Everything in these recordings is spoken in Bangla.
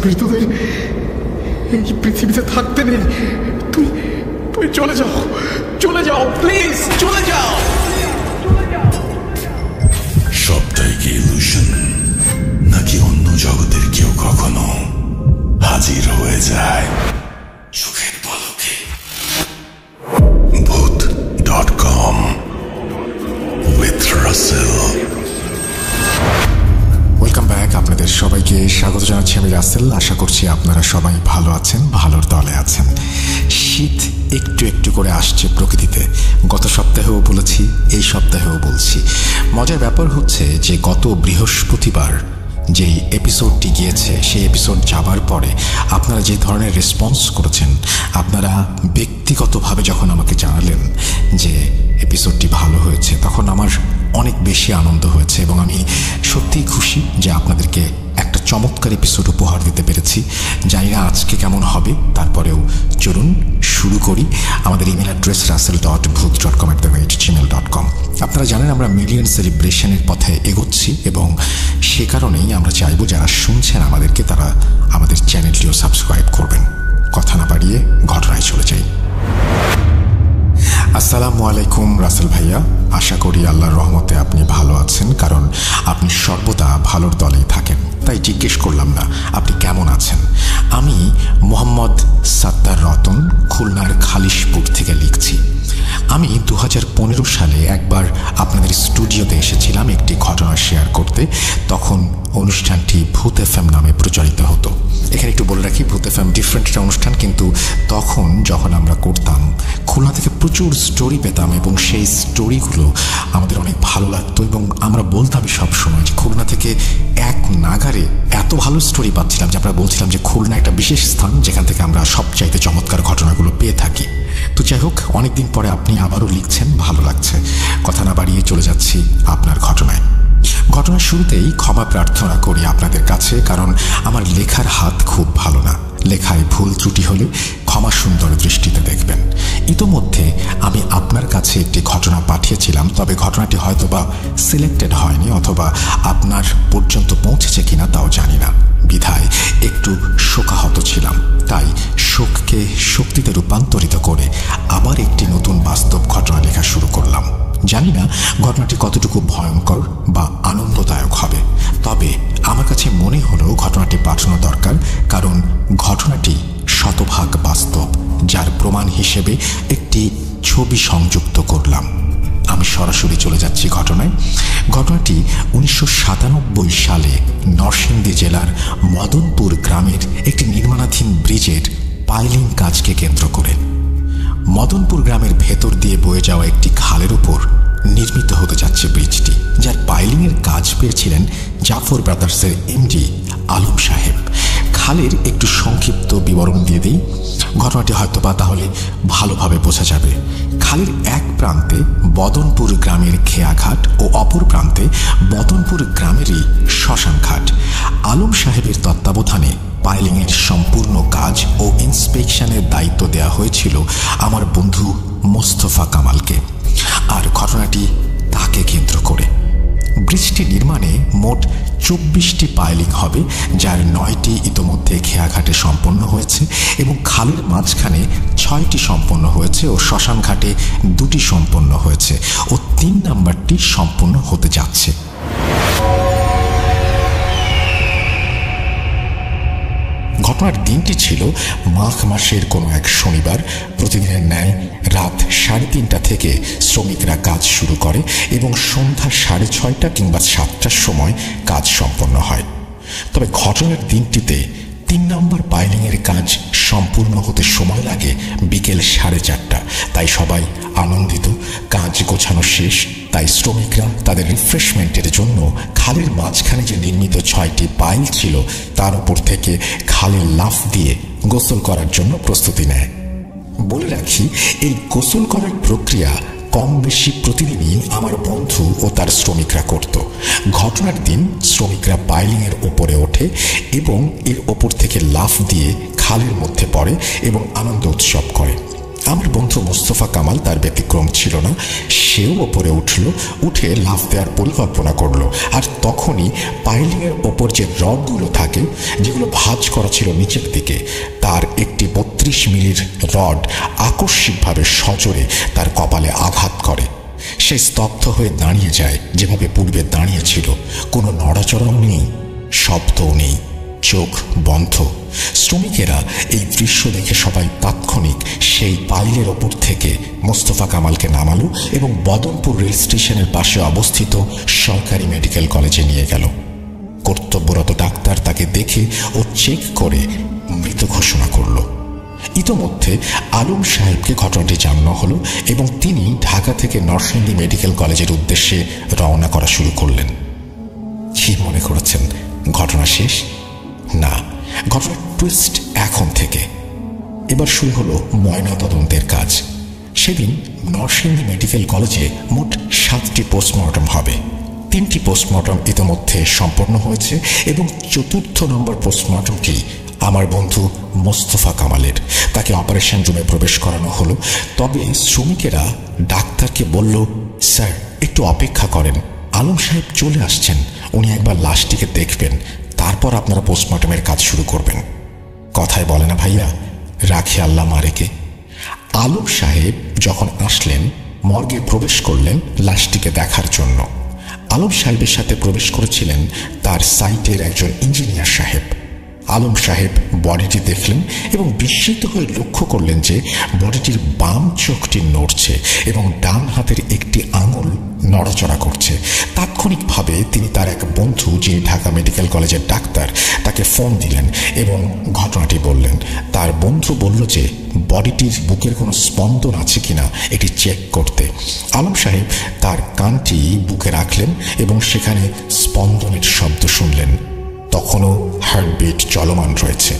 মৃতদের এই পৃথিবীতে থাকতে নেই। তুই তুই চলে যাও, চলে যাও, প্লিজ চলে যাও। সবটাই কি ইলুশন, নাকি অন্য জগতের কেউ কখনো হাজির হয়ে যায় চোখের পলকে? ভূত.com with রাসেল। Welcome back. আপনাদের সবাইকে স্বাগত জানাচ্ছি, আমি রাসেল। আশা করছি আপনারা সবাই ভালো আছেন, ভালোর দলে আছেন। শীত একটু একটু করে আসছে প্রকৃতিতে। গত সপ্তাহেও বলেছি, এই সপ্তাহেও বলছি। মজার ব্যাপার হচ্ছে যে গত বৃহস্পতিবার যেই এপিসোডটি গিয়েছে, সেই এপিসোড যাবার পরে আপনারা যে ধরনের রেসপন্স করেছেন, আপনারা ব্যক্তিগতভাবে যখন আমাকে জানালেন যে এপিসোডটি ভালো হয়েছে, তখন আমার অনেক বেশি আনন্দ হয়েছে এবং আমি সত্যিই খুশি যে আপনাদেরকে একটা চমৎকার এপিসোড উপহার দিতে পেরেছি। জানি না আজকে কেমন হবে, তারপরেও চলুন শুরু করি। আমাদের ইমেল অ্যাড্রেস rasel.booth.com@gmail.com। আপনারা জানেন আমরা মিলিয়ন সেলিব্রেশনের পথে এগোচ্ছি এবং সে কারণেই আমরা চাইবো যারা শুনছেন আমাদেরকে, তারা আমাদের চ্যানেলটিও সাবস্ক্রাইব করবেন। কথা না বাড়িয়ে ঘটনায় চলে যাই। আসসালামু আলাইকুম রাসেল ভাইয়া। আশা করি আল্লাহর রহমতে আপনি ভালো আছেন, কারণ আপনি সর্বদা ভালোর দলেই থাকেন। তাই জিজ্ঞেস করলাম না আপনি কেমন আছেন। আমি মোহাম্মদ সাত্তার রতন, খুলনার খালিশপুর থেকে লিখছি। আমি 2015 সালে একবার আপনাদের স্টুডিওতে এসেছিলাম একটি ঘটনা শেয়ার করতে। তখন অনুষ্ঠানটি ভূত এফএম নামে প্রচারিত হতো। এখানে একটু বলে রাখি, ভূত এফএম ডিফারেন্ট একটা অনুষ্ঠান, কিন্তু তখন যখন আমরা করতাম খুলনা থেকে প্রচুর স্টোরি পেতাম এবং সেই স্টোরিগুলো আমাদের অনেক ভালো লাগতো এবং আমরা বলতাম সবসময় যে খুলনা থেকে এক নাগারে এত ভালো স্টোরি পাচ্ছিলাম যে আমরা বলছিলাম যে খুলনা একটা বিশেষ স্থান যেখান থেকে আমরা সবচাইতে চমৎকার ঘটনাগুলো পেয়ে থাকি। তো যাই হোক, অনেকদিন পরে আপনি আবারও লিখছেন, ভালো লাগছে। কথা না বাড়িয়ে চলে যাচ্ছি আপনার ঘটনায়। ঘটনার শুরুতেই ক্ষমা প্রার্থনা করি আপনাদের কাছে, কারণ আমার লেখার হাত খুব ভালো না। লেখায় ভুল ত্রুটি হলে ক্ষমা সুন্দর দৃষ্টিতে দেখবেন। ইতোমধ্যে আমি আপনার কাছে একটি ঘটনা পাঠিয়েছিলাম, তবে ঘটনাটি হয়তোবা সিলেক্টেড হয়নি অথবা আপনার পর্যন্ত পৌঁছেছে কিনা তাও জানি না। বিধায় একটু শোকাহত ছিলাম, তাই শোককে শক্তিতে রূপান্তরিত করে আবার একটি নতুন বাস্তব ঘটনা লেখা শুরু করলাম। জানি না ঘটনাটি কতটুকু ভয়ঙ্কর বা আনন্দদায়ক হবে, তবে আমার কাছে মনে হলো ঘটনাটি পাঠানো দরকার, কারণ ঘটনাটি শতভাগ বাস্তব, যার প্রমাণ হিসেবে একটি ছবি সংযুক্ত করলাম। আমি সরাসরি চলে যাচ্ছি ঘটনায়। ঘটনাটি 1997 সালে নরসিংদী জেলার মদনপুর গ্রামের একটি নির্মাণাধীন ব্রিজের পাইলিং কাজকে কেন্দ্র করে। মদনপুর গ্রামের ভেতর দিয়ে বয়ে যাওয়া একটি খালের উপর নির্মিত হতে যাচ্ছে ব্রিজটি, যার পাইলিংয়ের কাজ পেয়েছিলেন জাফর ব্রাদার্সের এমডি আলম সাহেব। খালের একটু সংক্ষিপ্ত বিবরণ দিয়ে দিই, ঘটনাটি হয়তোবা তাহলে ভালোভাবে বোঝা যাবে। খালের এক প্রান্তে বদনপুর গ্রামের খেয়াঘাট ও অপর প্রান্তে বদনপুর গ্রামেরই শ্মশানঘাট। আলম সাহেবের তত্ত্বাবধানে পাইলিংয়ের সম্পূর্ণ কাজ ও ইন্সপেকশনের দায়িত্ব দেওয়া হয়েছিল আমার বন্ধু মোস্তফা কামালকে, আর ঘটনাটি তাকে কেন্দ্র করে। ব্রিজটি নির্মাণে মোট 24টি পাইলিং হবে, যার 9টি ইতোমধ্যে খেয়াঘাটে সম্পন্ন হয়েছে এবং খালের মাঝখানে 6টি সম্পন্ন হয়েছে ও শ্মশানঘাটে 2টি সম্পন্ন হয়েছে ও 3 নম্বরটি সম্পন্ন হতে যাচ্ছে। ঘটনার দিনটি ছিল মাঘ মাসের কোনো এক শনিবার। প্রতিদিনের ন্যায় রাত 3:30 থেকে শ্রমিকরা কাজ শুরু করে এবং সন্ধ্যা 6:30 কিংবা 7টার সময় কাজ সম্পন্ন হয়। তবে ঘটনার দিনটিতে 3 নম্বর পাইলিংয়ের কাজ সম্পূর্ণ হতে সময় লাগে বিকেল 4:30। তাই সবাই আনন্দিত, কাজ গোছানো শেষ। তাই শ্রমিকরা তাদের রিফ্রেশমেন্টের জন্য খালের মাঝখানে যে নির্মিত 6টি পাইল ছিল তার উপর থেকে খালে লাফ দিয়ে গোসল করার জন্য প্রস্তুতি নেয়। বলে রাখি, এই গোসল করার প্রক্রিয়া কম বেশি প্রতিদিনই আমার বন্ধু ও তার শ্রমিকরা করত। ঘটনার দিন শ্রমিকরা পাইলিংয়ের ওপরে ওঠে এবং এর ওপর থেকে লাফ দিয়ে খালের মধ্যে পড়ে এবং আনন্দ উৎসব করে। আমার বন্ধু মোস্তফা কামাল তার ব্যতিক্রম ছিল না। সেও ওপরে উঠল, উঠে লাফ দেওয়ার পরিকল্পনা করলো। আর তখনই পাইলিংয়ের ওপর যে রডগুলো থাকে, যেগুলো ভাঁজ করা ছিল নিচের দিকে, তার একটি 32 মিলির রড আকস্মিকভাবে সজোরে তার কপালে আঘাত করে। সে স্তব্ধ হয়ে দাঁড়িয়ে যায়, যেভাবে পূর্বে দাঁড়িয়েছিল। কোনো নড়াচড়াও নেই, শব্দও নেই, চোখ বন্ধ। শ্রমিকেরা এই দৃশ্য দেখে সবাই তাৎক্ষণিক সেই পাইলের ওপর থেকে মোস্তফা কামালকে নামালো এবং বদনপুর রেল স্টেশনের পাশে অবস্থিত সরকারি মেডিকেল কলেজে নিয়ে গেল। কর্তব্যরত ডাক্তার তাকে দেখে ও চেক করে মৃত ঘোষণা করল। ইতোমধ্যে আলম সাহেবকে ঘটনাটি জানানো হলো এবং তিনি ঢাকা থেকে নরসিংদী মেডিকেল কলেজের উদ্দেশ্যে রওনা করা শুরু করলেন। কি মনে করেছেন ঘটনা শেষ? না, ঘটনার টুইস্ট এখন থেকে। এবার শুরু হলো ময়নাতদন্তের কাজ। সেদিন নরসিংদী মেডিকেল কলেজে মোট 7টি পোস্টমর্টম হবে। 3টি পোস্টমর্টম ইতিমধ্যে সম্পন্ন হয়েছে এবং 4র্থ নম্বর পোস্টমর্টমটি আমার বন্ধু মোস্তফা কামালের। তাকে অপারেশন রুমে প্রবেশ করানো হলো। তবে শ্রমিকেরা ডাক্তারকে বলল, স্যার একটু অপেক্ষা করেন, আলম সাহেব চলে আসছেন, উনি একবার লাশটিকে দেখবেন, তারপর আপনারা পোস্টমর্টমের কাজ শুরু করবেন। কথায় বলে না ভাইয়া, রাখে আল্লাহ মারেকে। আলম সাহেব যখন আসলেন, মর্গে প্রবেশ করলেন লাশটিকে দেখার জন্য। আলম সাহেবের সাথে প্রবেশ করেছিলেন তার সাইটের একজন ইঞ্জিনিয়ার সাহেব। আলম সাহেব বডিটি দেখলেন এবং বিস্মিত হয়ে লক্ষ্য করলেন যে বডিটির বাম চোখটি নড়ছে এবং ডান হাতের একটি আঙুল নড়াচড়া করছে। তাৎক্ষণিকভাবে তিনি তার এক বন্ধু, যিনি ঢাকা মেডিকেল কলেজের ডাক্তার, তাকে ফোন দিলেন এবং ঘটনাটি বললেন। তার বন্ধু বলল যে বডিটির বুকের কোনো স্পন্দন আছে কিনা এটি চেক করতে। আলম সাহেব তার কানটি বুকে রাখলেন এবং সেখানে স্পন্দনের শব্দ শুনলেন। তখনও হার্টবিট চলমান রয়েছে।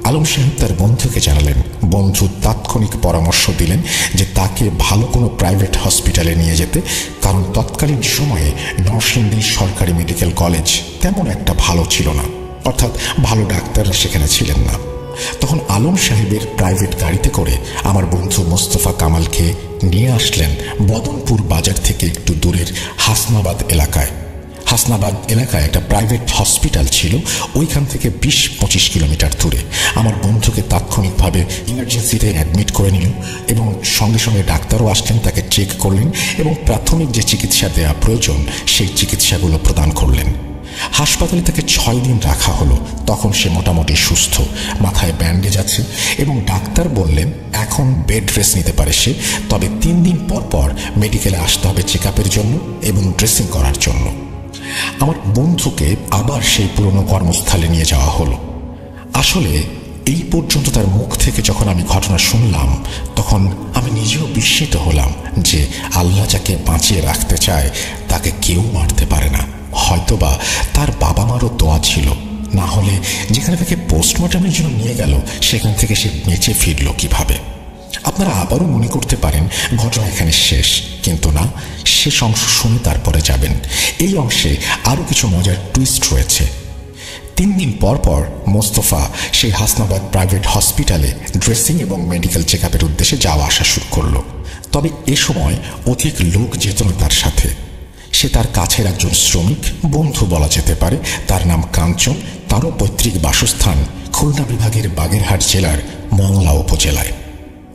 আলম সাহেব তার বন্ধুকে জানালেন। বন্ধু তাৎক্ষণিক পরামর্শ দিলেন যে তাকে ভালো কোনো প্রাইভেট হসপিটালে নিয়ে যেতে, কারণ তৎকালীন সময়ে নরসিংদী সরকারি মেডিকেল কলেজ তেমন একটা ভালো ছিল না, অর্থাৎ ভালো ডাক্তাররা সেখানে ছিলেন না। তখন আলম সাহেবের প্রাইভেট গাড়িতে করে আমার বন্ধু মোস্তফা কামালকে নিয়ে আসলেন বদনপুর বাজার থেকে একটু দূরের হাসনাবাদ এলাকায়। হাসনাবাদ এলাকায় একটা প্রাইভেট হসপিটাল ছিল, ওইখান থেকে 20-25 কিলোমিটার দূরে। আমার বন্ধুকে তাৎক্ষণিকভাবে ইমার্জেন্সিতে অ্যাডমিট করে নিল এবং সঙ্গে সঙ্গে ডাক্তারও আসলেন, তাকে চেক করলেন এবং প্রাথমিক যে চিকিৎসা দেওয়া প্রয়োজন সেই চিকিৎসাগুলো প্রদান করলেন। হাসপাতালে তাকে 6 দিন রাখা হলো। তখন সে মোটামুটি সুস্থ, মাথায় ব্যান্ডেজ আছে এবং ডাক্তার বললেন এখন বেড রেস্ট নিতে পারে সে, তবে 3 দিন পর পর মেডিকেলে আসতে হবে চেকআপের জন্য এবং ড্রেসিং করার জন্য। আমার বন্ধুকে আবার সেই পুরনো কর্মস্থলে নিয়ে যাওয়া হলো। আসলে এই পর্যন্ত তার মুখ থেকে যখন আমি ঘটনা শুনলাম, তখন আমি নিজেও বিস্মিত হলাম যে আল্লাহ যাকে বাঁচিয়ে রাখতে চায় তাকে কেউ মারতে পারে না। হয়তোবা তার বাবা মারও দোয়া ছিল, না হলে যেখানে তাকে পোস্টমর্টমের জন্য নিয়ে গেল সেখান থেকে সে বেঁচে ফিরল কিভাবে। আপনারা আবারও মনে করতে পারেন ঘটনা এখানে শেষ, কিন্তু না, শেষ অংশ শুনে তারপরে যাবেন। এই অংশে আরও কিছু মজার টুইস্ট রয়েছে। 3 দিন পর পর মোস্তফা সেই হাসনাবাদ প্রাইভেট হসপিটালে ড্রেসিং এবং মেডিকেল চেকআপের উদ্দেশ্যে যাওয়া আসা শুরু করলো। তবে এ সময় অধিক লোক যেত না তার সাথে। সে তার কাছের একজন শ্রমিক বন্ধু বলা যেতে পারে, তার নাম কাঞ্চন। তারও পৈতৃক বাসস্থান খুলনা বিভাগের বাগেরহাট জেলার মংলা উপজেলায়।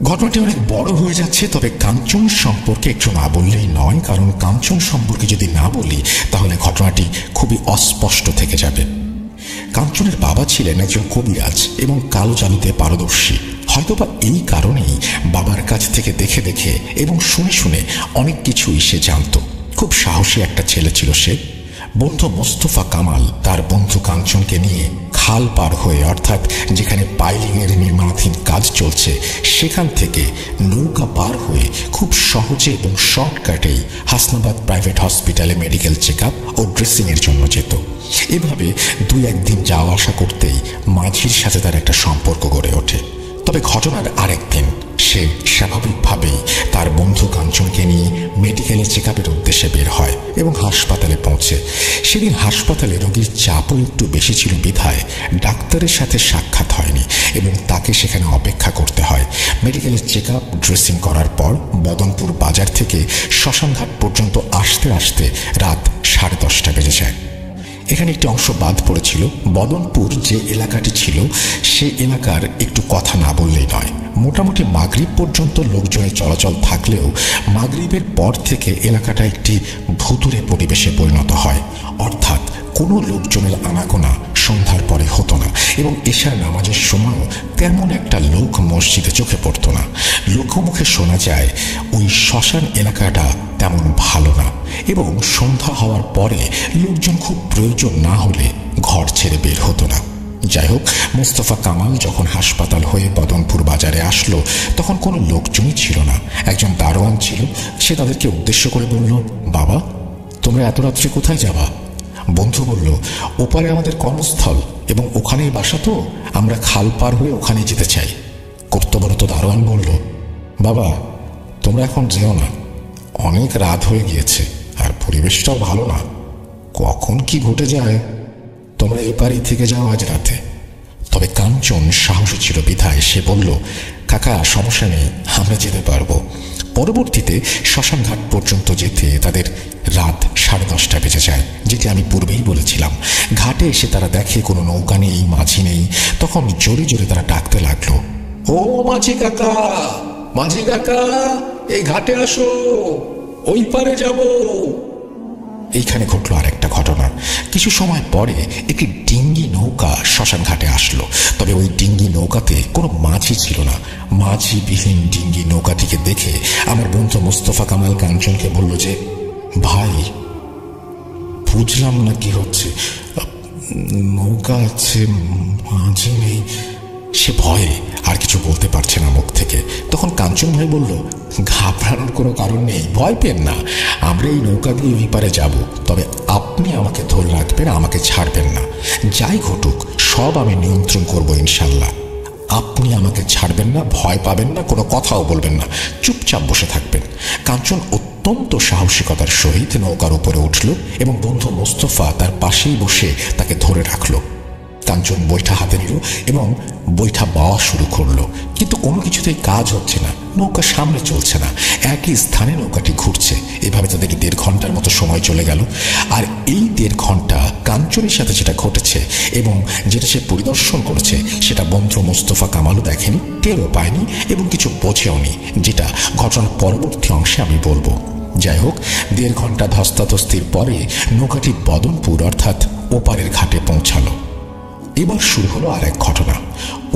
ঘটনাটি অনেক বড় হয়ে যাচ্ছে, তবে কাঞ্চন সম্পর্কে একটু না বললেই নয়, কারণ কাঞ্চন সম্পর্কে যদি না বলি তাহলে ঘটনাটি খুবই অস্পষ্ট থেকে যাবে। কাঞ্চনের বাবা ছিলেন একজন কবিরাজ এবং কালো জাদুতে পারদর্শী। হয়তোবা এই কারণেই বাবার কাছ থেকে দেখে দেখে এবং শুনে শুনে অনেক কিছুই সে জানত। খুব সাহসী একটা ছেলে ছিল সে। বন্ধু মোস্তফা কামাল তার বন্ধু কাঞ্চনকে নিয়ে খাল পার হয়ে, অর্থাৎ যেখানে পাইলিংয়ের নির্মাণাধীন কাজ চলছে সেখান থেকে নৌকা পার হয়ে খুব সহজে এবং শর্টকাটেই হাসনাবাদ প্রাইভেট হসপিটালে মেডিকেল চেকআপ ও ড্রেসিংয়ের জন্য যেত। এভাবে 2-1 দিন যাওয়া আসা করতেই মাঝির সাথে তার একটা সম্পর্ক গড়ে ওঠে। তবে ঘটনার আরেক দিন সে স্বাভাবিকভাবেই তার বন্ধু কাঞ্চনকে নিয়ে মেডিকেলের চেকআপের উদ্দেশ্যে বের হয় এবং হাসপাতালে পৌঁছে। সেদিন হাসপাতালে রোগীর চাপও একটু বেশি ছিল বিধায় ডাক্তারের সাথে সাক্ষাৎ হয়নি এবং তাকে আমাকে সেখানে অপেক্ষা করতে হয়। মেডিকেলের চেক আপ, ড্রেসিং করার পর বদনপুর বাজার থেকে শ্মশানঘাট পর্যন্ত আসতে আসতে রাত 10:30 বেজে যায়। এখানে একটি অংশ বাদ পড়েছিল। বদনপুর যে এলাকাটি ছিল সে এলাকার একটু কথা না বললেই নয়। মোটামুটি মাগরিব পর্যন্ত লোকজনের চলাচল থাকলেও মাগরিবের পর থেকে এলাকাটা একটি ভুতুড়ে পরিবেশে পরিণত হয়। অর্থাৎ কোনো লোকজনের আনাগোনা সন্ধ্যার পরে হতো না এবং এশার নামাজের সময়ও তেমন একটা লোক মসজিদে চোখে পড়তো না। লোকমুখে শোনা যায় ওই শ্মশান এলাকাটা তেমন ভালো না এবং সন্ধ্যা হওয়ার পরে লোকজন খুব প্রয়োজন না হলে ঘর ছেড়ে বের হতো না। যাই হোক, মোস্তফা কামাল যখন হাসপাতাল হয়ে বদনপুর বাজারে আসলো তখন কোনো লোকজনই ছিল না। একজন দারোয়ান ছিল। সে তাদেরকে উদ্দেশ্য করে বলল, বাবা, তোমরা এত রাত্রে কোথায় যাবা? বন্ধু বলল, ওপারে আমাদের কর্মস্থল এবং ওখানেই বাসা, তো আমরা খাল পার হয়ে ওখানে যেতে চাই। কর্তব্যরত দারোয়ান বলল, বাবা, তোমরা এখন যেও না, অনেক রাত হয়ে গিয়েছে আর পরিবেশটাও ভালো না। কখন কি ঘটে যায়, তোমরা এপারেই থেকে যাও আজ রাতে। তবে কাঞ্চন সাহসী ছিল বিধায় সে বলল, কাকা, সমস্যা নেই, আমরা যেতে পারবো। পরবর্তীতে শ্মশানঘাট পর্যন্ত যেতে তাদের রাত 10:30 বেজে যায়, যেটি আমি পূর্বেই বলেছিলাম। ঘাটে এসে তারা দেখে কোনো নৌকা নেই, মাঝি নেই। তখন জোরে জোরে তারা ডাকতে লাগলো, ও মাঝি কাকা, মাঝি কাকা, এই ঘাটে আসো, ওই পারে যাব। এইখানে ঘটলো আরেকটা ঘটনা। কিছু সময় পরে একটি ডিঙ্গি নৌকা শ্মশান ঘাটে আসলো। তবে ওই ডিঙ্গি নৌকাতে কোনো মাঝি ছিল না। মাঝিবিহীন ডিঙ্গি নৌকাটিকে দেখে আমার বন্ধু মোস্তফা কামাল কাঞ্চনকে বলল যে, ভাই, বুঝলাম না কি হচ্ছে, নৌকা আছে, মাঝি নেই। সে ভয়ে আর কিছু বলতে পারছে না মুখ থেকে। তখন কাঞ্চন ভাই বলল, ঘাবড়ানোর কোনো কারণ নেই, ভয় পেন না, আমরা এই নৌকা দিয়ে ওই পারে যাব। তবে আপনি আমাকে ধরে রাখবেন, আমাকে ছাড়বেন না। যাই ঘটুক সব আমি নিয়ন্ত্রণ করবো ইনশাল্লাহ। আপনি আমাকে ছাড়বেন না, ভয় পাবেন না, কোনো কথাও বলবেন না, চুপচাপ বসে থাকবেন। কাঞ্চন অত্যন্ত সাহসিকতার সহিত নৌকার উপরে উঠল এবং বন্ধু মোস্তফা তার পাশেই বসে তাকে ধরে রাখল। কাঞ্চন বৈঠা হাতে নিল এবং বৈঠা বাওয়া শুরু করলো, কিন্তু কোনো কিছুতেই কাজ হচ্ছে না। নৌকা সামনে চলছে না, একই স্থানে নৌকাটি ঘুরছে। এভাবে তাদের 1.5 ঘন্টার মতো সময় চলে গেল। আর এই 1.5 ঘন্টা কাঞ্চনের সাথে যেটা ঘটেছে এবং যেটা সে পরিদর্শন করেছে সেটা বন্ধু মোস্তফা কামালও দেখেনি, টেরও পায়নি এবং কিছু বোঝেওনি, যেটা ঘটনার পরবর্তী অংশে আমি বলবো। যাই হোক, 1.5 ঘন্টা ধস্তাধস্তির পরে নৌকাটি বদনপুর অর্থাৎ ওপারের ঘাটে পৌঁছালো। এবার শুরু হলো আর এক ঘটনা।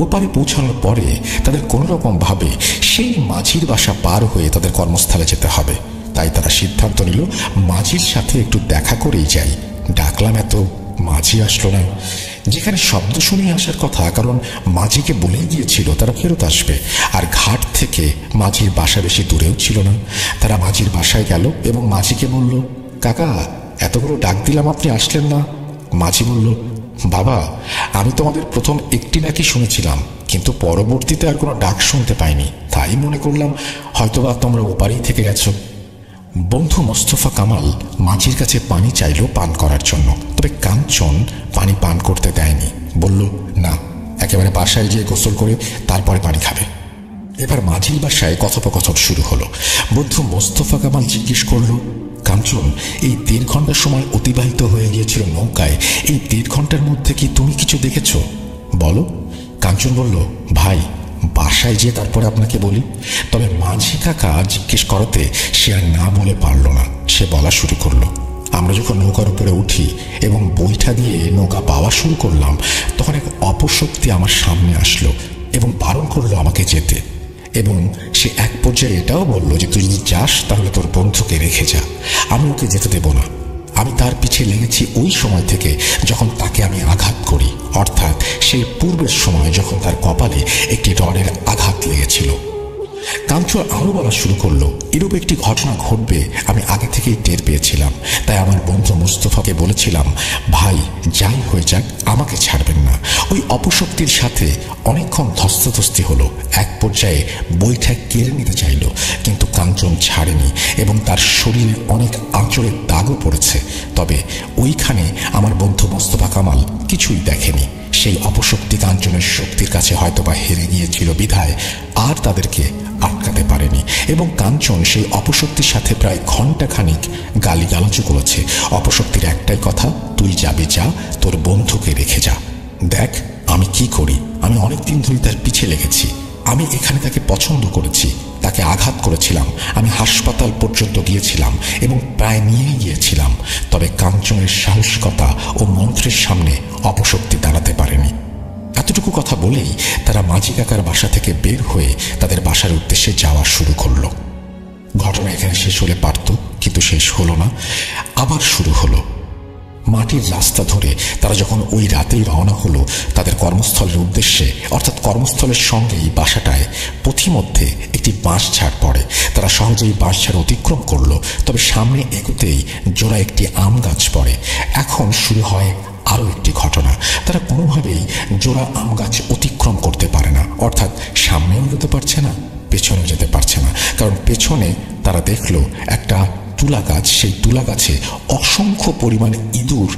ওপারে পৌঁছানোর পরে তাদের কোনো রকম ভাবে সেই মাঝির বাসা পার হয়ে তাদের কর্মস্থলে যেতে হবে। তাই তারা সিদ্ধান্ত নিল মাঝির সাথে একটু দেখা করেই যাই। ডাকলাম, এত মাঝি আসলো না। যেখানে শব্দ শুনিয়ে আসার কথা, কারণ মাঝিকে বলেই গিয়েছিল তারা ফেরত আসবে। আর ঘাট থেকে মাঝির বাসা বেশি দূরেও ছিল না। তারা মাঝির বাসায় গেল এবং মাঝিকে বলল, কাকা, এতগুলো ডাক দিলাম, আপনি আসলেন না। মাঝি বলল, বাবা, আমি তোমাদের প্রথম একটি নাকি শুনেছিলাম, কিন্তু পরবর্তীতে আর কোনো ডাক শুনতে পাইনি, তাই মনে করলাম হয়তোবা তোমরা ওপারেই থেকে গেছো। বন্ধু মোস্তফা কামাল মাঝির কাছে পানি চাইল পান করার জন্য, তবে কাঞ্চন পানি পান করতে দেয়নি। বলল, না, একেবারে বাসায় গিয়ে গোসল করে তারপরে পানি খাবে। এবার মাঝির বাসায় কথোপকথন শুরু হলো। বন্ধু মোস্তফা কামাল জিজ্ঞেস করলো, কাঞ্চন, এই 1.5 ঘন্টার সময় অতিবাহিত হয়ে গিয়েছিল নৌকায়, এই 1.5 ঘন্টার মধ্যে কি তুমি কিছু দেখেছ? বলো। কাঞ্চন বলল, ভাই, বাসায় যেয়ে তারপরে আপনাকে বলি। তবে মাঝি কাকা জিজ্ঞেস করতে সে আর না বলে পারল না। সে বলা শুরু করলো, আমরা যখন নৌকার উপরে উঠি এবং বৈঠা দিয়ে নৌকা পাওয়া শুরু করলাম, তখন এক অপশক্তি আমার সামনে আসলো এবং বারণ করলো আমাকে যেতে। এবং সে এক পর্যায়ে এটাও বলল যে, তুই যদি যাস তাহলে তোর বন্ধুকে রেখে যা, আমি ওকে যেতে দেব না। আমি তার পিছে লেগেছি ওই সময় থেকে যখন তাকে আমি আঘাত করি, অর্থাৎ সেই পূর্বের সময় যখন তার কপালে একটি রডের আঘাত লেগেছিল। কাঞ্চন আরো বলা শুরু করলো, এরূপ একটি ঘটনা ঘটবে আমি আগে থেকেই টের পেয়েছিলাম। তাই আমার বন্ধু মুস্তফাকে বলেছিলাম, ভাই যাই হয়ে যাক আমাকে ছাড়বেন না। ওই অপশক্তির সাথে অনেকক্ষণ ধস্তাধস্তি হলো। এক পর্যায়ে বইটা কেড়ে নিতে চাইল, কিন্তু কাঞ্চন ছাড়েনি এবং তার শরীরে অনেক আঁচড়ের দাগও পড়েছে। তবে ওইখানে আমার বন্ধু মোস্তফা কামাল কিছুই দেখেনি। সেই অপশক্তি কাঞ্চনের শক্তির কাছে হয়তোবা হেরে গিয়েছিল বিধায় আর তাদেরকে আটকাতে পারেনি, এবং কাঞ্চন সেই অপশক্তির সাথে প্রায় ঘন্টাখানিক গালিগালাজও করেছে। অপশক্তির একটাই কথা, তুই যাবি যা, তোর বন্ধুকে রেখে যা। দেখ আমি কি করি, আমি অনেকদিন ধরে তার পিছে লেগেছি। আমি এখানে তাকে পছন্দ করেছি, তাকে আঘাত করেছিলাম, আমি হাসপাতাল পর্যন্ত গিয়েছিলাম এবং প্রায় নিয়েই গিয়েছিলাম। তবে কাঞ্চনের সাহসিকতা ও মন্ত্রের সামনে অপশক্তি দাঁড়াতে পারেনি। এতটুকু কথা বলেই তারা মাঝি কাকার বাসা থেকে বের হয়ে তাদের বাসার উদ্দেশ্যে যাওয়া শুরু করলো। ঘটনা এখানে শেষ হলে পারত, কিন্তু শেষ হলো না, আবার শুরু হলো। মাটির রাস্তা ধরে তারা যখন ওই রাতেই রওনা হলো তাদের কর্মস্থলের উদ্দেশ্যে, অর্থাৎ কর্মস্থলের সঙ্গেই বাসাটায় পথিমধ্যে একটি বাঁশঝাড় পড়ে। তারা সহজেই বাঁশঝাড় অতিক্রম করলো। তবে সামনে এগোতেই জোড়া একটি আম গাছ পড়ে। এখন শুরু হয় আরও একটি ঘটনা। তারা কোনোভাবেই জোড়া আম গাছ অতিক্রম করতে পারে না, অর্থাৎ সামনেও যেতে পারছে না, পেছনেও যেতে পারছে না। কারণ পেছনে তারা দেখলো একটা তুলা গাছ, সেই তুলা গাছে অসংখ্য পরিমাণে ইঁদুর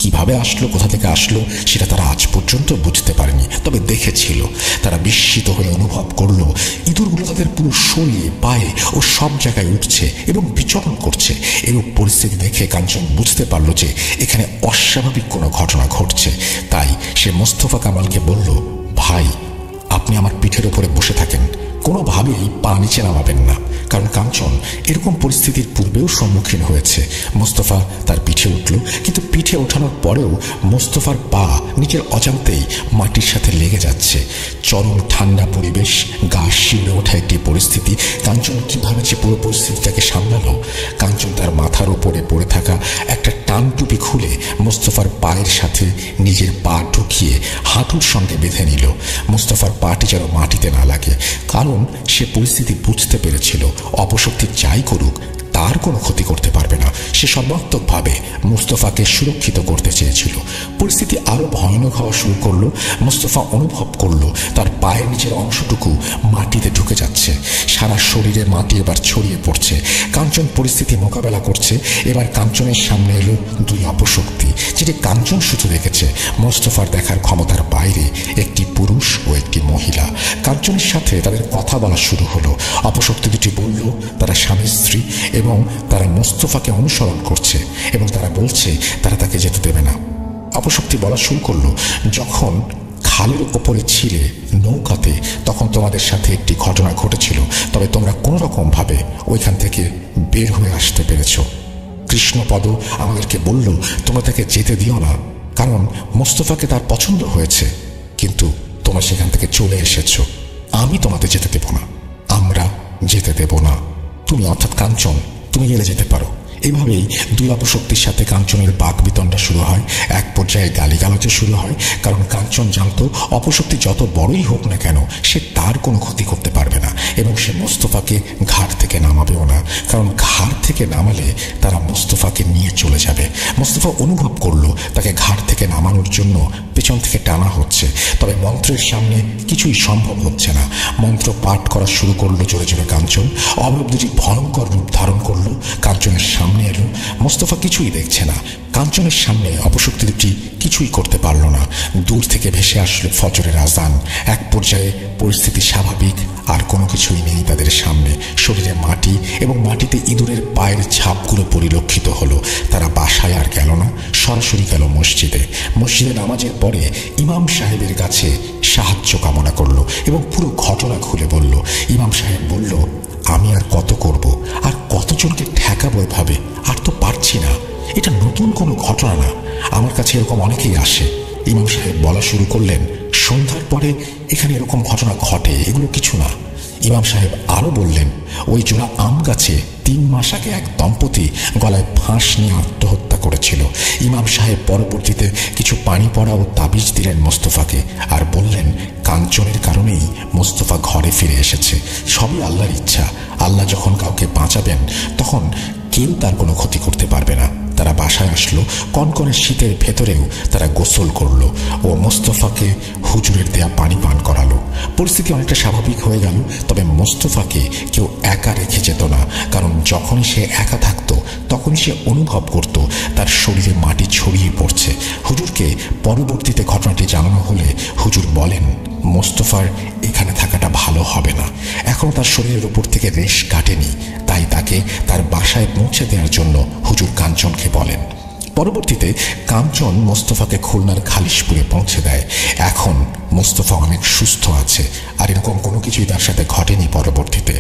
কিভাবে আসলো, কোথা থেকে আসলো সেটা তারা আজ পর্যন্ত বুঝতে পারেনি, তবে দেখেছিল। তারা বিস্মিত হয়ে অনুভব করলো ইঁদুরগুলো তাদের পুরো শরীরে, পায়ে ও সব জায়গায় উঠছে এবং বিচরণ করছে। এরূপ পরিস্থিতি দেখে কাঞ্চন বুঝতে পারলো যে এখানে অস্বাভাবিক কোনো ঘটনা ঘটছে। তাই সে মোস্তফা কামালকে বলল, ভাই আপনি আমার পিঠের উপরে বসে থাকেন, কোনোভাবেই পা নিচে নামাবেন না। কারণ কাঞ্চন এরকম পরিস্থিতির পূর্বেও সম্মুখীন হয়েছে। মোস্তফা তার পিঠে উঠল, কিন্তু পিঠে ওঠানোর পরেও মোস্তফার পা নিচের অজান্তেই মাটির সাথে লেগে যাচ্ছে। চরম ঠান্ডা পরিবেশ, গা শিউরে ওঠা একটি পরিস্থিতি। কাঞ্চন কিভাবে যে পুরো পরিস্থিতিটাকে সামলালো। কাঞ্চন তার মাথার উপরে পড়ে থাকা একটা টান টুপি খুলে মোস্তফার পায়ের সাথে নিজের পা ঢুকিয়ে হাঁটুর সঙ্গে বেঁধে নিল। মোস্তফার পাটি যেন মাটিতে না লাগে, কারণ সে পরিস্থিতি বুঝতে পেরেছিল অপশক্তি যাই করুক তার কোনো ক্ষতি করতে পারবে না। সে সর্বাত্মকভাবে মুস্তফাকে সুরক্ষিত করতে চেয়েছিল। পরিস্থিতি আরো ভয়ানক হওয়া শুরু করলো। মুস্তফা অনুভব করলো তার পায়ের নিচের অংশটুকু মাটিতে ঢুকে যাচ্ছে, সারা শরীরে মাটি এবার ছড়িয়ে পড়ছে। কাঞ্চন পরিস্থিতি মোকাবেলা করছে। এবার কাঞ্চনের সামনে এলো দুই অপশক্তি, যেটি কাঞ্চন শুধু দেখেছে। মুস্তফার দেখার ক্ষমতার বাইরে একটি পুরুষ ও একটি মহিলা। কাঞ্চনের সাথে তাদের কথা বলা শুরু হলো। অপশক্তি দুটি বলল তারা স্বামী স্ত্রী এবং তারা মোস্তফাকে অনুসরণ করছে এবং তারা বলছে তারা তাকে যেতে দেবে না। অপশক্তি বলা শুরু করলো, যখন খালের ওপরে ছিলে নৌকাতে তখন তোমাদের সাথে একটি ঘটনা ঘটেছিল, তবে তোমরা কোনো রকম ভাবে ওইখান থেকে বের হয়ে আসতে পেরেছ। কৃষ্ণপদ আমাদেরকে বলল তোমরা তাকে যেতে দিও না, কারণ মোস্তফাকে তার পছন্দ হয়েছে, কিন্তু তোমরা সেখান থেকে চলে এসেছো। আমি তোমাদের যেতে দেব না, আমরা যেতে দেব না। তুমি অর্থাৎ কাঞ্চন, তুমি গেলে যেতে পারো। এইভাবেই দুই অপশক্তির সাথে কাঞ্চনের বাকবিতণ্ডা শুরু হয়। এক পর্যায়ে গালিগালাজও শুরু হয়, কারণ কাঞ্চন জানতো অপশক্তি যত বড়ই হোক না কেন সে তার কোনো ক্ষতি করতে পারবে না এবং সে মোস্তফাকে ঘাট থেকে নামাবেও না, কারণ ঘাট থেকে নামালে তারা মোস্তফাকে নিয়ে চলে যাবে। মোস্তফা অনুভব করলো তাকে ঘাট থেকে নামানোর জন্য পেছন থেকে টানা হচ্ছে, তবে মন্ত্রের সামনে কিছুই সম্ভব হচ্ছে না। মন্ত্র পাঠ করা শুরু করলো জোরে জোরে কাঞ্চন। অবয়ব দুটি ভয়ঙ্কর রূপ ধারণ করলো, কাঞ্চনের সামনে এলো। মোস্তফা কিছুই দেখছে না। কাঞ্চনের সামনে অপশক্তি দুটি কিছুই করতে পারল না। দূর থেকে ভেসে আসলো ফজরের আজান। এক পর্যায়ে পরিস্থিতি স্বাভাবিক, আর কোনো কিছুই নেই তাদের সামনে। শরীরে মাটি এবং মাটিতে ইঁদুরের পায়ের ছাপগুলো পরিলক্ষিত হলো। তারা বাসায় আর গেল না, সরাসরি গেল মসজিদে। মসজিদে নামাজের পরে ইমাম সাহেবের কাছে সাহায্য কামনা করলো এবং পুরো ঘটনা খুলে বলল। ইমাম সাহেব বলল, আমি আর কত করব, আর কতজনকে ঠেকাবো এভাবে, আর তো পারছি না। এটা নতুন কোনো ঘটনা না, আমার কাছে এরকম অনেকেই আসে। ইমাম সাহেব বলা শুরু করলেন, সন্ধ্যার পরে এখানে এরকম ঘটনা ঘটে, এগুলো কিছু না। ইমাম সাহেব আরো বললেন, ওই জোড়া আম গাছে 3 মাস আগে এক দম্পতি গলায় ফাঁস নিয়ে আত্মহত্যা করেছিল। ইমাম সাহেব পরবর্তীতে কিছু পানি পড়া ও তাবিজ দিলেন মোস্তফাকে, আর বললেন কাঞ্চনের কারণেই মোস্তফা ঘরে ফিরে এসেছে। সবই আল্লাহর ইচ্ছা। আল্লাহ যখন কাউকে বাঁচাবেন তখন কেউ তার কোনো ক্ষতি করতে পারবে না। তারা বাসায় আসলো, কনকনে শীতের ভেতরেও তারা গোসল করলো ও মোস্তফাকে হুজুরের দেয়া পানি পান করালো। পরিস্থিতি অনেকটা স্বাভাবিক হয়ে গেল। তবে মোস্তফাকে কেউ একা রেখে যেত না, কারণ যখনই সে একা থাকতো তখনই সে অনুভব করত তার শরীরে মাটি ছড়িয়ে পড়ছে। হুজুরকে পরবর্তীতে ঘটনাটি জানানো হলে হুজুর বলেন, মোস্তফার এখানে থাকাটা ভালো হবে না, এখনো তার শরীরের উপর থেকে রেশ কাটেনি, তাই তাকে তার বাসায় পৌঁছে দেওয়ার জন্য হুজুর কাঞ্চনকে বলেন। পরবর্তীতে কাঞ্চন মোস্তফাকে খুলনার খালিশপুরে পৌঁছে দেয়। এখন মোস্তফা অনেক সুস্থ আছে, আর এরকম কোনো কিছুই তার সাথে ঘটেনি। পরবর্তীতে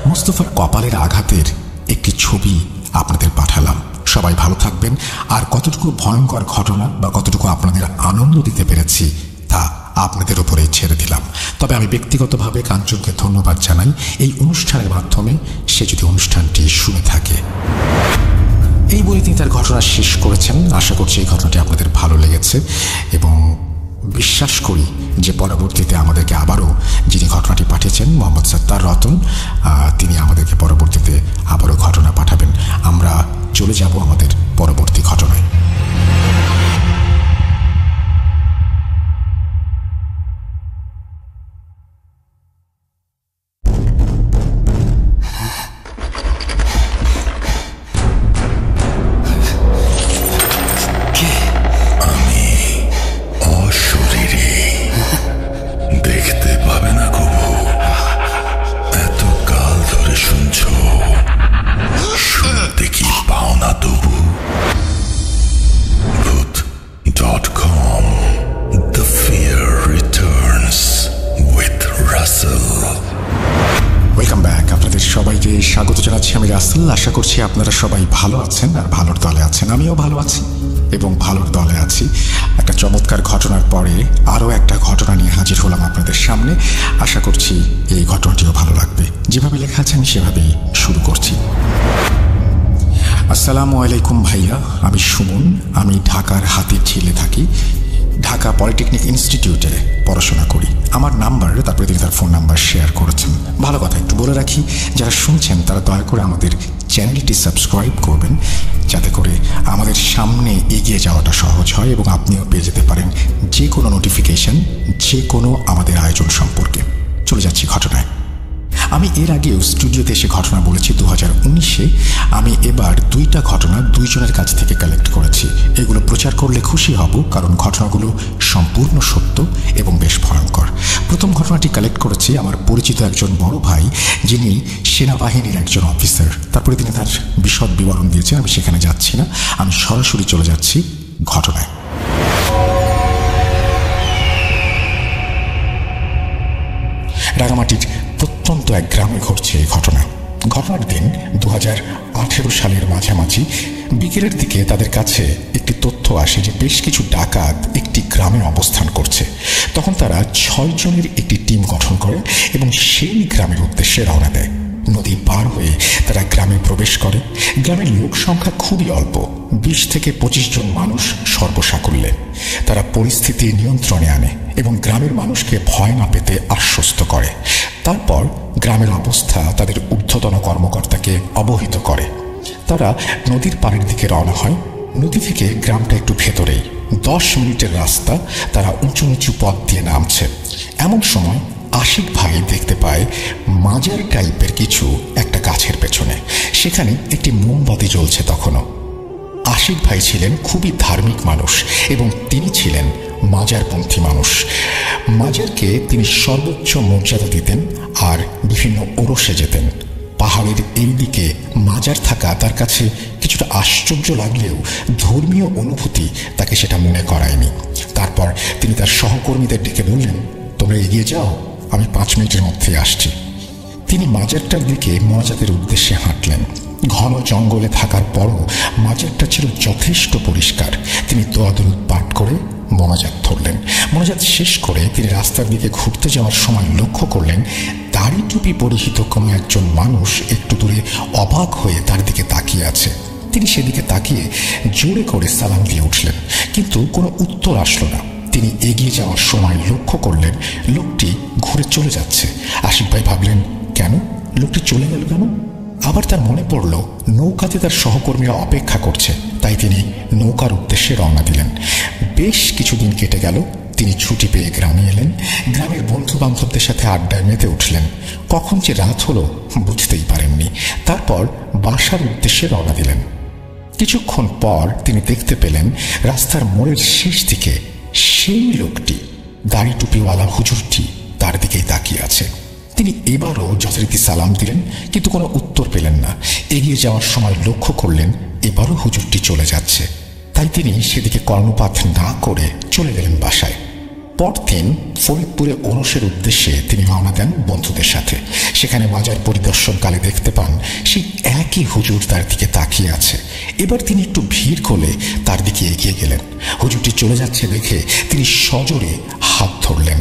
মোস্তফার কপালের আঘাতের একটি ছবি আপনাদের পাঠালাম। সবাই ভালো থাকবেন। আর কতটুকু ভয়ঙ্কর ঘটনা বা কতটুকু আপনাদের আনন্দ দিতে পেরেছি তা আপনাদের উপরেই ছেড়ে দিলাম। তবে আমি ব্যক্তিগতভাবে কাঞ্চনকে ধন্যবাদ জানাই এই অনুষ্ঠানের মাধ্যমে, সে যদি অনুষ্ঠানটি শুনে থাকে। এই বলে তিনি তার ঘটনা শেষ করেছেন। আশা করছি এই ঘটনাটি আপনাদের ভালো লেগেছে এবং বিশ্বাস করি যে পরবর্তীতে আমাদেরকে আবারও যিনি ঘটনাটি পাঠিয়েছেন মোহাম্মদ সত্তার রতন, তিনি আমাদেরকে পরবর্তীতে আবারও ঘটনা পাঠাবেন। আমরা চলে যাব আমাদের পরবর্তী ঘটনায়। স্বাগত জানাচ্ছি, আমি রাসেল। আশা করছি আপনারা সবাই ভালো আছেন আর ভালোর দলে আছেন। আমিও ভালো আছি এবং ভালোর দলে আছি। একটা চমৎকার ঘটনার পরে আরও একটা ঘটনা নিয়ে হাজির হলাম আপনাদের সামনে। আশা করছি এই ঘটনাটিও ভালো লাগবে। যেভাবে লেখা আছে আমি সেভাবেই শুরু করছি। আসসালামু আলাইকুম ভাইয়া, আমি সুমন। আমি ঢাকার হাতিরঝিলে থাকি। ঢাকা পলিটেকনিক ইনস্টিটিউটে পড়াশোনা করি। আমার নাম্বার, তারপরে তিনি তার ফোন নাম্বার শেয়ার করেছেন। ভালো কথা, একটু বলে রাখি, যারা শুনছেন তারা দয়া করে আমাদের চ্যানেলটি সাবস্ক্রাইব করবেন, যাতে করে আমাদের সামনে এগিয়ে যাওয়াটা সহজ হয় এবং আপনিও পেয়ে যেতে পারেন যে কোনো নোটিফিকেশন, যে কোনো আমাদের আয়োজন সম্পর্কে। চলে যাচ্ছি ঘটনায়। আমি এর আগেও স্টুডিওতে এসে ঘটনা বলেছি 2019-এ। আমি এবার 2টা ঘটনা 2 জনের কাছ থেকে কালেক্ট করেছি। এগুলো প্রচার করলে খুশি হব, কারণ ঘটনাগুলো সম্পূর্ণ সত্য এবং বেশ ভয়ঙ্কর। প্রথম ঘটনাটি কালেক্ট করেছি আমার পরিচিত একজন বড় ভাই, যিনি সেনাবাহিনীর একজন অফিসার। তারপরে তিনি তার বিশদ বিবরণ দিয়েছেন, আমি সেখানে যাচ্ছি না। আমি সরাসরি চলে যাচ্ছি ঘটনায়। রাঙামাটির প্রত্যন্ত এক গ্রামে ঘটছে এই ঘটনা। ঘটনার দিন 2018 সালের মাঝামাঝি বিকেলের দিকে তাদের কাছে একটি তথ্য আসে যে বেশ কিছু ডাকাত একটি গ্রামে অবস্থান করছে। তখন তারা 6 জনের একটি টিম গঠন করে এবং সেই গ্রামের উদ্দেশ্যে রওনা দেয়। নদী পার হয়ে তারা গ্রামে প্রবেশ করে। গ্রামের লোক সংখ্যা খুবই অল্প, 20 থেকে 25 জন মানুষ সর্বসাকুল্যে। তারা পরিস্থিতি নিয়ন্ত্রণে আনে এবং গ্রামের মানুষকে ভয় না পেতে আশ্বস্ত করে। তারপর গ্রামের অবস্থা তাদের ঊর্ধ্বতন কর্মকর্তাকে অবহিত করে। তারা নদীর পাড়ের দিকে রওনা হয়। নদী থেকে গ্রামটা একটু ভেতরেই, 10 মিনিটের রাস্তা। তারা উঁচু নিচু পথ দিয়ে নামছে। এমন সময় আশিক ভাই দেখতে পায় মাজার টাইপের কিছু একটা গাছের পেছনে। সেখানে একটি মোমবাতি জ্বলছে তখনও। আশিক ভাই ছিলেন খুবই ধার্মিক মানুষ এবং তিনি ছিলেন মাজারপন্থী মানুষ। মাজারকে তিনি সর্বোচ্চ মর্যাদা দিতেন আর বিভিন্ন ওরসে যেতেন। পাহাড়ের এই দিকে মাজার থাকা তার কাছে কিছুটা আশ্চর্য লাগলেও ধর্মীয় অনুভূতি তাকে সেটা মনে করায়নি। তারপর তিনি তার সহকর্মীদের ডেকে বললেন, তোমরা এগিয়ে যাও, আমি 5 মিনিটের মধ্যে আসছি। তিনি মাজারটার দিকে মোনাজাতের উদ্দেশ্যে হাঁটলেন। ঘন জঙ্গলে থাকার পরও মাজারটা ছিল যথেষ্ট পরিষ্কার। তিনি দোয়া দরুদ পাঠ করে মোনাজাত ধরলেন। মোনাজাত শেষ করে তিনি রাস্তার দিকে ঘুরতে যাওয়ার সময় লক্ষ্য করলেন দাড়ি টুপি পরিহিত কোনো একজন মানুষ একটু দূরে অবাক হয়ে তার দিকে তাকিয়ে আছে। তিনি সেদিকে তাকিয়ে জোরে করে সালাম দিয়ে উঠলেন, কিন্তু কোনো উত্তর আসলো না। তিনি এগিয়ে যাওয়ার সময় লক্ষ্য করলেন লোকটি ঘুরে চলে যাচ্ছে। আশিক ভাই ভাবলেন, কেন লোকটি চলে গেল কেন? আবার তার মনে পড়ল নৌকাতে তার সহকর্মীরা অপেক্ষা করছে, তাই তিনি নৌকার উদ্দেশ্যে রওনা দিলেন। বেশ কিছুদিন কেটে গেল। তিনি ছুটি পেয়ে গ্রামে এলেন। গ্রামের বন্ধু বান্ধবদের সাথে আড্ডায় মেতে উঠলেন। কখন যে রাত হলো বুঝতেই পারেননি। তারপর বাসার উদ্দেশ্যে রওনা দিলেন। কিছুক্ষণ পর তিনি দেখতে পেলেন রাস্তার মোড়ের শেষ দিকে সেই লোকটি, দাড়ি টুপিওয়ালা হুজুরটি তার দিকেই তাকিয়ে আছে। তিনি এবারও যথারীতি সালাম দিলেন, কিন্তু কোনো উত্তর পেলেন না। এগিয়ে যাওয়ার সময় লক্ষ্য করলেন এবারও হুজুরটি চলে যাচ্ছে, তাই তিনি সেদিকে কর্ণপাত না করে চলে গেলেন বাসায়। পরদিন ফরিদপুরে ওরসের উদ্দেশ্যে তিনি রওনা দেন বন্ধুদের সাথে। সেখানে বাজার পরিদর্শনকালে দেখতে পান সেই একই হুজুর তার দিকে তাকিয়ে আছে। এবার তিনি একটু ভিড় করে তার দিকে এগিয়ে গেলেন। হুজুরটি চলে যাচ্ছে দেখে তিনি সজোরে হাত ধরলেন।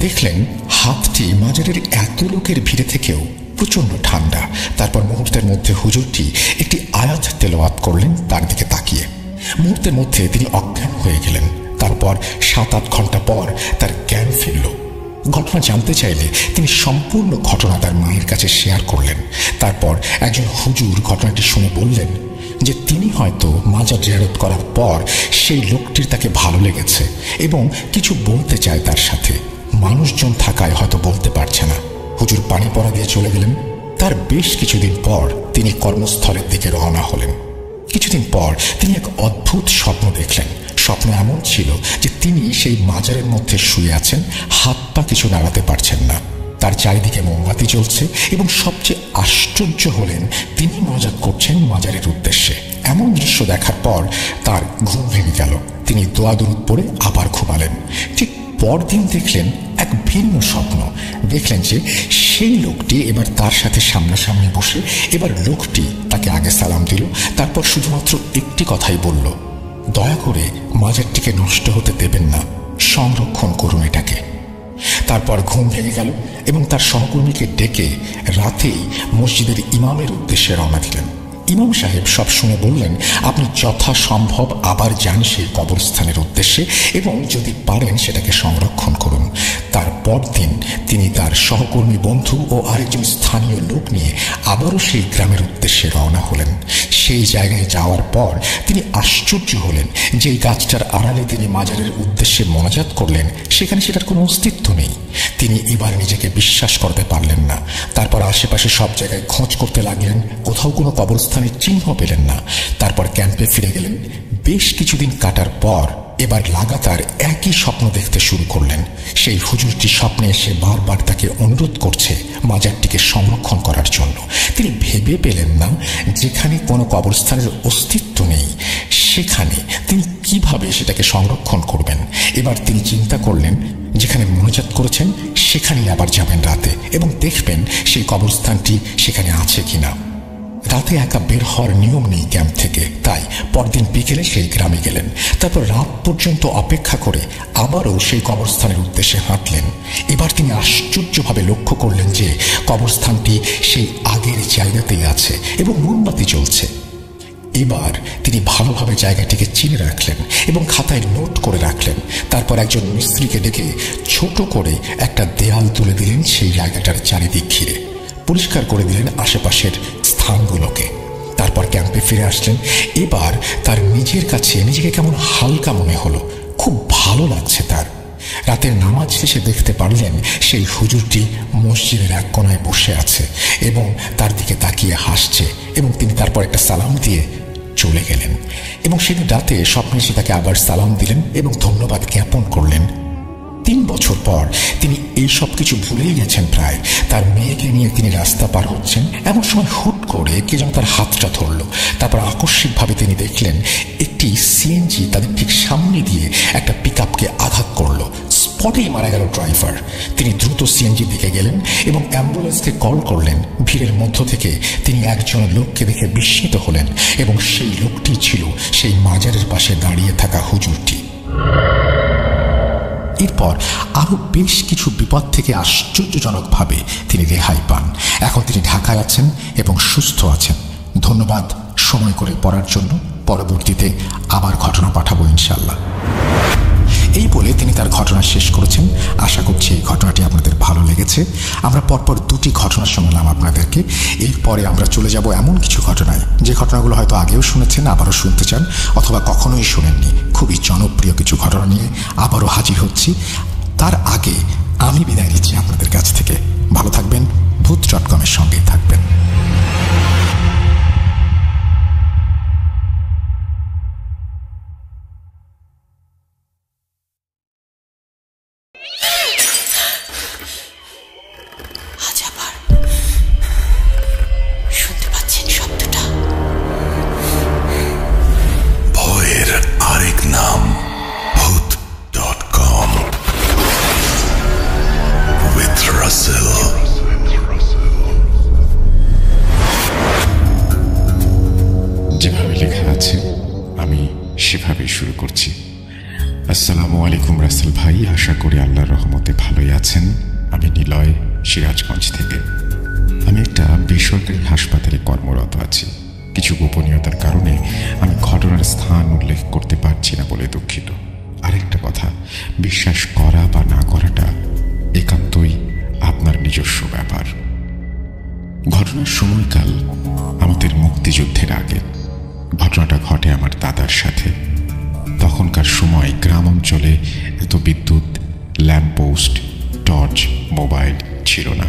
দেখলেন হাতটি মাজারের এত লোকের ভিড়ে থেকেও প্রচন্ড ঠান্ডা। তারপর মুহূর্তের মধ্যে হুজুরটি একটি আয়াত তেলাওয়াত করলেন তার দিকে তাকিয়ে। মুহূর্তের মধ্যে তিনি অজ্ঞান হয়ে গেলেন। তারপর 7-8 ঘন্টা পর তার জ্ঞান ফিরল। ঘটনা জানতে চাইলে তিনি সম্পূর্ণ ঘটনা তার মায়ের কাছে শেয়ার করলেন। তারপর একজন হুজুর ঘটনাটি শুনে বললেন যে তিনি হয়তো মাজার জিয়ারত করার পর সেই লোকটির তাকে ভালো লেগেছে এবং কিছু বলতে চায় তার সাথে। মানুষজন থাকায় হয়তো বলতে পারছে না। হুজুর পানি পড়া দিয়ে চলে গেলেন। তার বেশ কিছুদিন পর তিনি কর্মস্থলের দিকে রওনা হলেন। কিছুদিন পর তিনি এক অদ্ভুত স্বপ্ন দেখলেন। স্বপ্ন এমন ছিল যে তিনি সেই মাজারের মধ্যে শুয়ে আছেন, হাত পা কিছু নাড়াতে পারছেন না। তার চারিদিকে মোমবাতি জ্বলছে এবং সবচেয়ে আশ্চর্য হলেন তিনি মোনাজাত করছেন মাজারের উদ্দেশ্যে। এমন দৃশ্য দেখার পর তার ঘুম ভেঙে গেল। তিনি দোয়া দরুদ পড়ে আবার ঘুমালেন। ঠিক পরদিন দেখলেন এক ভিন্ন স্বপ্ন। দেখলেন যে সেই লোকটি এবার তার সাথে সামনাসামনি বসে। এবার লোকটি তাকে আগে সালাম দিল, তারপর শুধুমাত্র একটি কথাই বলল, দয়া করে মাজারটিকে নষ্ট হতে দেবেন না, সংরক্ষণ করুন এটাকে। তারপর ঘুম ভেঙে গেল এবং তার সহকর্মীকে ডেকে রাতেই মসজিদের ইমামের উদ্দেশ্যে রওনা দিলেন। ইমাম সাহেব সব শুনে বললেন, আপনি যথাসম্ভব আবার যান সেই কবরস্থানের উদ্দেশ্যে এবং যদি পারেন সেটাকে সংরক্ষণ করুন। তারপর দিন তিনি তার সহকর্মী বন্ধু ও আরেকজন স্থানীয় লোক নিয়ে আবারও সেই গ্রামের উদ্দেশ্যে রওনা হলেন। সেই জায়গায় যাওয়ার পর তিনি আশ্চর্য হলেন যে এই গাছটার আড়ালে তিনি মাজারের উদ্দেশ্যে মোনাজাত করলেন, সেখানে সেটার কোনো অস্তিত্ব নেই। তিনি এবার নিজেকে বিশ্বাস করতে পারলেন না। তারপর আশেপাশে সব জায়গায় খোঁজ করতে লাগলেন, কোথাও কোনো কবরস্থানের চিহ্ন পেলেন না। তারপর ক্যাম্পে ফিরে গেলেন। বেশ কিছুদিন কাটার পর এবার লাগাতার একই স্বপ্ন দেখতে শুরু করলেন। সেই হুজুরটি স্বপ্নে এসে বারবার তাকে অনুরোধ করছে মাজারটিকে সংরক্ষণ করার জন্য। তিনি ভেবে পেলেন না যেখানে কোনো কবরস্থানের অস্তিত্ব নেই সেখানে তিনি কিভাবে সেটাকে সংরক্ষণ করবেন। এবার তিনি চিন্তা করলেন যেখানে মোনাজাত করেছেন সেখানেই আবার যাবেন রাতে এবং দেখবেন সেই কবরস্থানটি সেখানে আছে কিনা। রাতে একা বের হওয়ার নিয়ম নেই ক্যাম্প থেকে, তাই পরদিন বিকেলে সেই গ্রামে গেলেন। তারপর রাত পর্যন্ত অপেক্ষা করে আবারও সেই কবরস্থানের উদ্দেশ্যে হাঁটলেন। এবার তিনি আশ্চর্যভাবে লক্ষ্য করলেন যে কবরস্থানটি সেই আগের জায়গাতেই আছে এবং মোমবাতি জ্বলছে। এবার তিনি ভালোভাবে জায়গাটিকে চিনে রাখলেন এবং খাতায় নোট করে রাখলেন। তারপর একজন মিস্ত্রিকে ডেকে ছোট করে একটা দেয়াল তুলে দিলেন সেই জায়গাটার চারিদিক ঘিরে, পরিষ্কার করে দিলেন আশেপাশের স্থানগুলোকে। তারপর ক্যাম্পে ফিরে আসলেন। এবার তার নিজের কাছে নিজেকে কেমন হালকা মনে হলো, খুব ভালো লাগছে তার। রাতের নামাজ শেষে দেখতে পারলেন সেই হুজুরটি মসজিদের এক কোণায় বসে আছে এবং তার দিকে তাকিয়ে হাসছে এবং তিনি তারপর একটা সালাম দিয়ে চলে গেলেন। এবং সেদিন রাতে স্বপ্নে এসে তাকে আবার সালাম দিলেন এবং ধন্যবাদ জ্ঞাপন করলেন। 3 বছর পর তিনি এই সব কিছু ভুলেই গেছেন প্রায়। তার মেয়েকে নিয়ে তিনি রাস্তা পার হচ্ছেন, এমন সময় হুট করে কে যেন তার হাতটা ধরল। তারপর আকস্মিকভাবে তিনি দেখলেন একটি সিএনজি তাদের ঠিক সামনে দিয়ে একটা পিকআপকে আঘাত করলো। স্পটেই মারা গেল ড্রাইভার। তিনি দ্রুত সিএনজির দিকে গেলেন এবং অ্যাম্বুলেন্সকে কল করলেন। ভিড়ের মধ্য থেকে তিনি একজন লোককে দেখে বিস্মিত হলেন এবং সেই লোকটি ছিল সেই মাজারের পাশে দাঁড়িয়ে থাকা হুজুরটি। এরপর আরো বেশ কিছু বিপদ থেকে আশ্চর্যজনকভাবে তিনি রেহাই পান। এখন তিনি ঢাকায় আছেন এবং সুস্থ আছেন। ধন্যবাদ সময় করে পড়ার জন্য। পরবর্তীতে আবার ঘটনা পাঠাবো ইনশাল্লাহ। এই বলে তিনি তার ঘটনা শেষ করেছেন। আশা করছি এই ঘটনাটি আপনাদের ভালো লেগেছে। আমরা পরপর দুটি ঘটনা শোনালাম আপনাদেরকে। এরপরে আমরা চলে যাব এমন কিছু ঘটনায় যে ঘটনাগুলো হয়তো আগেও শুনেছেন, আবারও শুনতে চান, অথবা কখনোই শোনেননি। খুবই জনপ্রিয় কিছু ঘটনা নিয়ে আবারও হাজির হচ্ছি। তার আগে আমি বিদায় নিচ্ছি আপনাদের কাছ থেকে। ভালো থাকবেন, ভূত.com-এর সঙ্গেই থাকবেন। ভয়ের আরেক নাম ভূত.com with Russell। যেভাবে লেখা আছে আমি সেভাবেই শুরু করছি। আসসালামু আলাইকুম রাসেল ভাই, আশা করি আল্লাহর রহমতে ভালোই আছেন। আমি নিলয়, সিরাজগঞ্জ থেকে। আমি একটা বেসরকারি হাসপাতালে কর্মরত আছি। কিছু গোপনীয়তার কারণে আমি ঘটনার স্থান উল্লেখ করতে পারছি না বলে দুঃখিত। আরেকটা কথা, বিশ্বাস করা বা না করাটা একান্তই আপনার নিজস্ব ব্যাপার। ঘটনার সময়কাল আমাদের মুক্তিযুদ্ধের আগে। ঘটনাটা ঘটে আমার দাদার সাথে। তখনকার সময় গ্রাম অঞ্চলে এত বিদ্যুৎ, ল্যাম্পপোস্ট, টর্চ, মোবাইল ছিল না।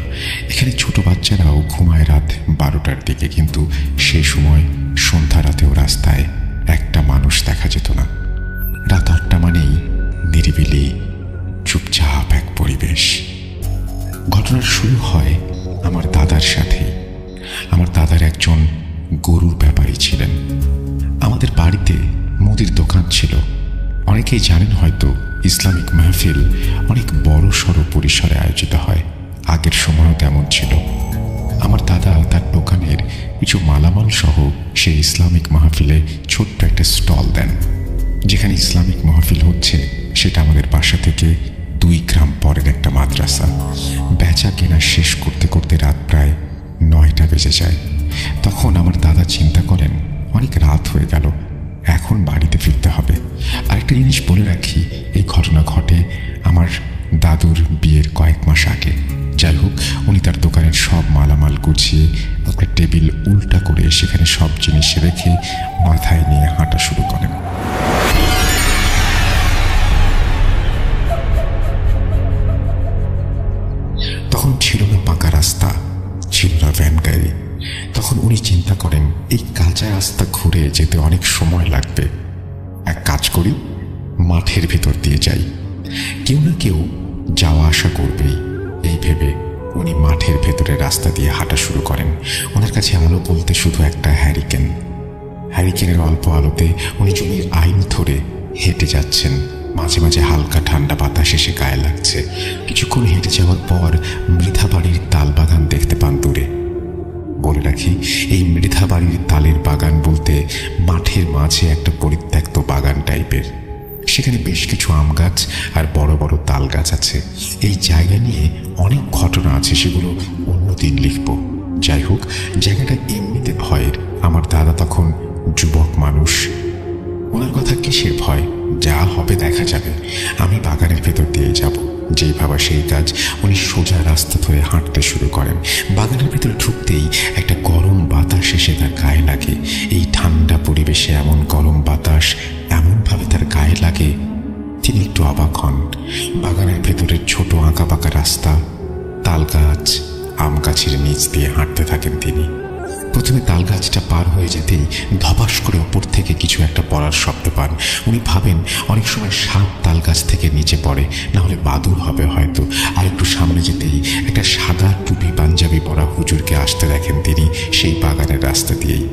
এখানে ছোট বাচ্চারাও ঘুমায় রাত 12টার দিকে, কিন্তু সে সময় সন্ধ্যা রাতেও রাস্তায় একটা মানুষ দেখা যেত না। রাত 8টা মানেই নিরিবিলি চুপচাপ এক পরিবেশ। ঘটনার শুরু হয় আমার দাদার সাথে। আমার দাদার একজন গরুর ব্যাপারী ছিলেন। আমাদের বাড়িতে মুদির দোকান ছিল। অনেকেই জানেন হয়তো, ইসলামিক মাহফিল অনেক বড় সড়ো পরিসরে আয়োজিত হয়। আগের সময়ও তেমন ছিল। আমার দাদা তার দোকানের কিছু মালামাল সহ সেই ইসলামিক মাহফিলে ছোট্ট একটা স্টল দেন। যেখানে ইসলামিক মাহফিল হচ্ছে সেটা আমাদের বাসা থেকে 2 গ্রাম পরের একটা মাদ্রাসা। বেচা কেনা শেষ করতে করতে রাত প্রায় 9টা বেজে যায়। তখন আমার দাদা চিন্তা করেন, অনেক রাত হয়ে গেল, এখন বাড়িতে ফিরতে হবে। আরেকটা জিনিস বলে রাখি, এই ঘটনা ঘটে আমার দাদুর বিয়ের কয়েক মাস আগে। যাই হোক, উনি তার দোকানের সব মালামাল গুছিয়ে একটা টেবিল উল্টা করে সেখানে সব জিনিস রেখে মাথায় নিয়ে হাঁটা শুরু করেন। তখন ছিল না পাকা রাস্তা, ছিল না ভ্যান গাড়ি। তখন উনি চিন্তা করেন, এই কাঁচা রাস্তা ঘুরে যেতে অনেক সময় লাগবে। এক কাজ করি, মাঠের ভেতর দিয়ে যাই, কেউ না কেউ যাওয়া আসা করবেই। এই ভেবে উনি মাঠের ভেতরে রাস্তা দিয়ে হাঁটা শুরু করেন। ওনার কাছে আলো বলতে শুধু একটা হ্যারিকেন। হ্যারিকেনের অল্প আলোতে উনি জমির আইন ধরে হেঁটে যাচ্ছেন। মাঝে মাঝে হালকা ঠান্ডা বাতাস এসে গায়ে লাগছে। কিছুক্ষণ হেঁটে যাওয়ার পর মৃধাবাড়ির তাল বাগান দেখতে পান দূরে। বলে রাখি, এই মৃধাবাড়ির তালের বাগান বলতে মাঠের মাঝে একটা পরিত্যক্ত বাগান টাইপের। সেখানে বেশ কিছু আম গাছ আর বড় বড় তাল গাছ আছে। এই জায়গা নিয়ে অনেক ঘটনা আছে, সেগুলো অন্যদিন লিখব। যাই হোক, জায়গাটা এমনিতে ভয়ের। আমার দাদা তখন যুবক মানুষ। ওনার কথা কিসের ভয়, যা হবে দেখা যাবে। আমি বাগানের ভেতর দিয়ে যাব। যেই ভাবা সেই কাজ। উনি সোজা রাস্তা ধরে হাঁটতে শুরু করেন। বাগানের ভেতরে ঢুকতেই একটা গরম বাতাস এসে তার গায়ে লাগে। এই ঠান্ডা পরিবেশে এমন গরম বাতাস এমনভাবে তার গায়ে লাগে, তিনি একটু অবাক হন। বাগানের ভেতরের ছোট আঁকা বাঁকা রাস্তা, তাল গাছ, আম গাছের নিচ দিয়ে হাঁটতে থাকেন তিনি। প্রথমে তাল গাছটা পার হয়ে যেতেই ধপাস করে ওপর থেকে কিছু একটা পড়ার শব্দ পান। উনি ভাবেন অনেক সময় সাপ তাল গাছ থেকে নিচে পড়ে, না হলে বাদুড় হবে হয়তো। আর একটু সামনে যেতেই একটা সাদা টুপি পাঞ্জাবি পরা হুজুরকে আসতে দেখেন তিনি সেই বাগানের রাস্তা দিয়েই।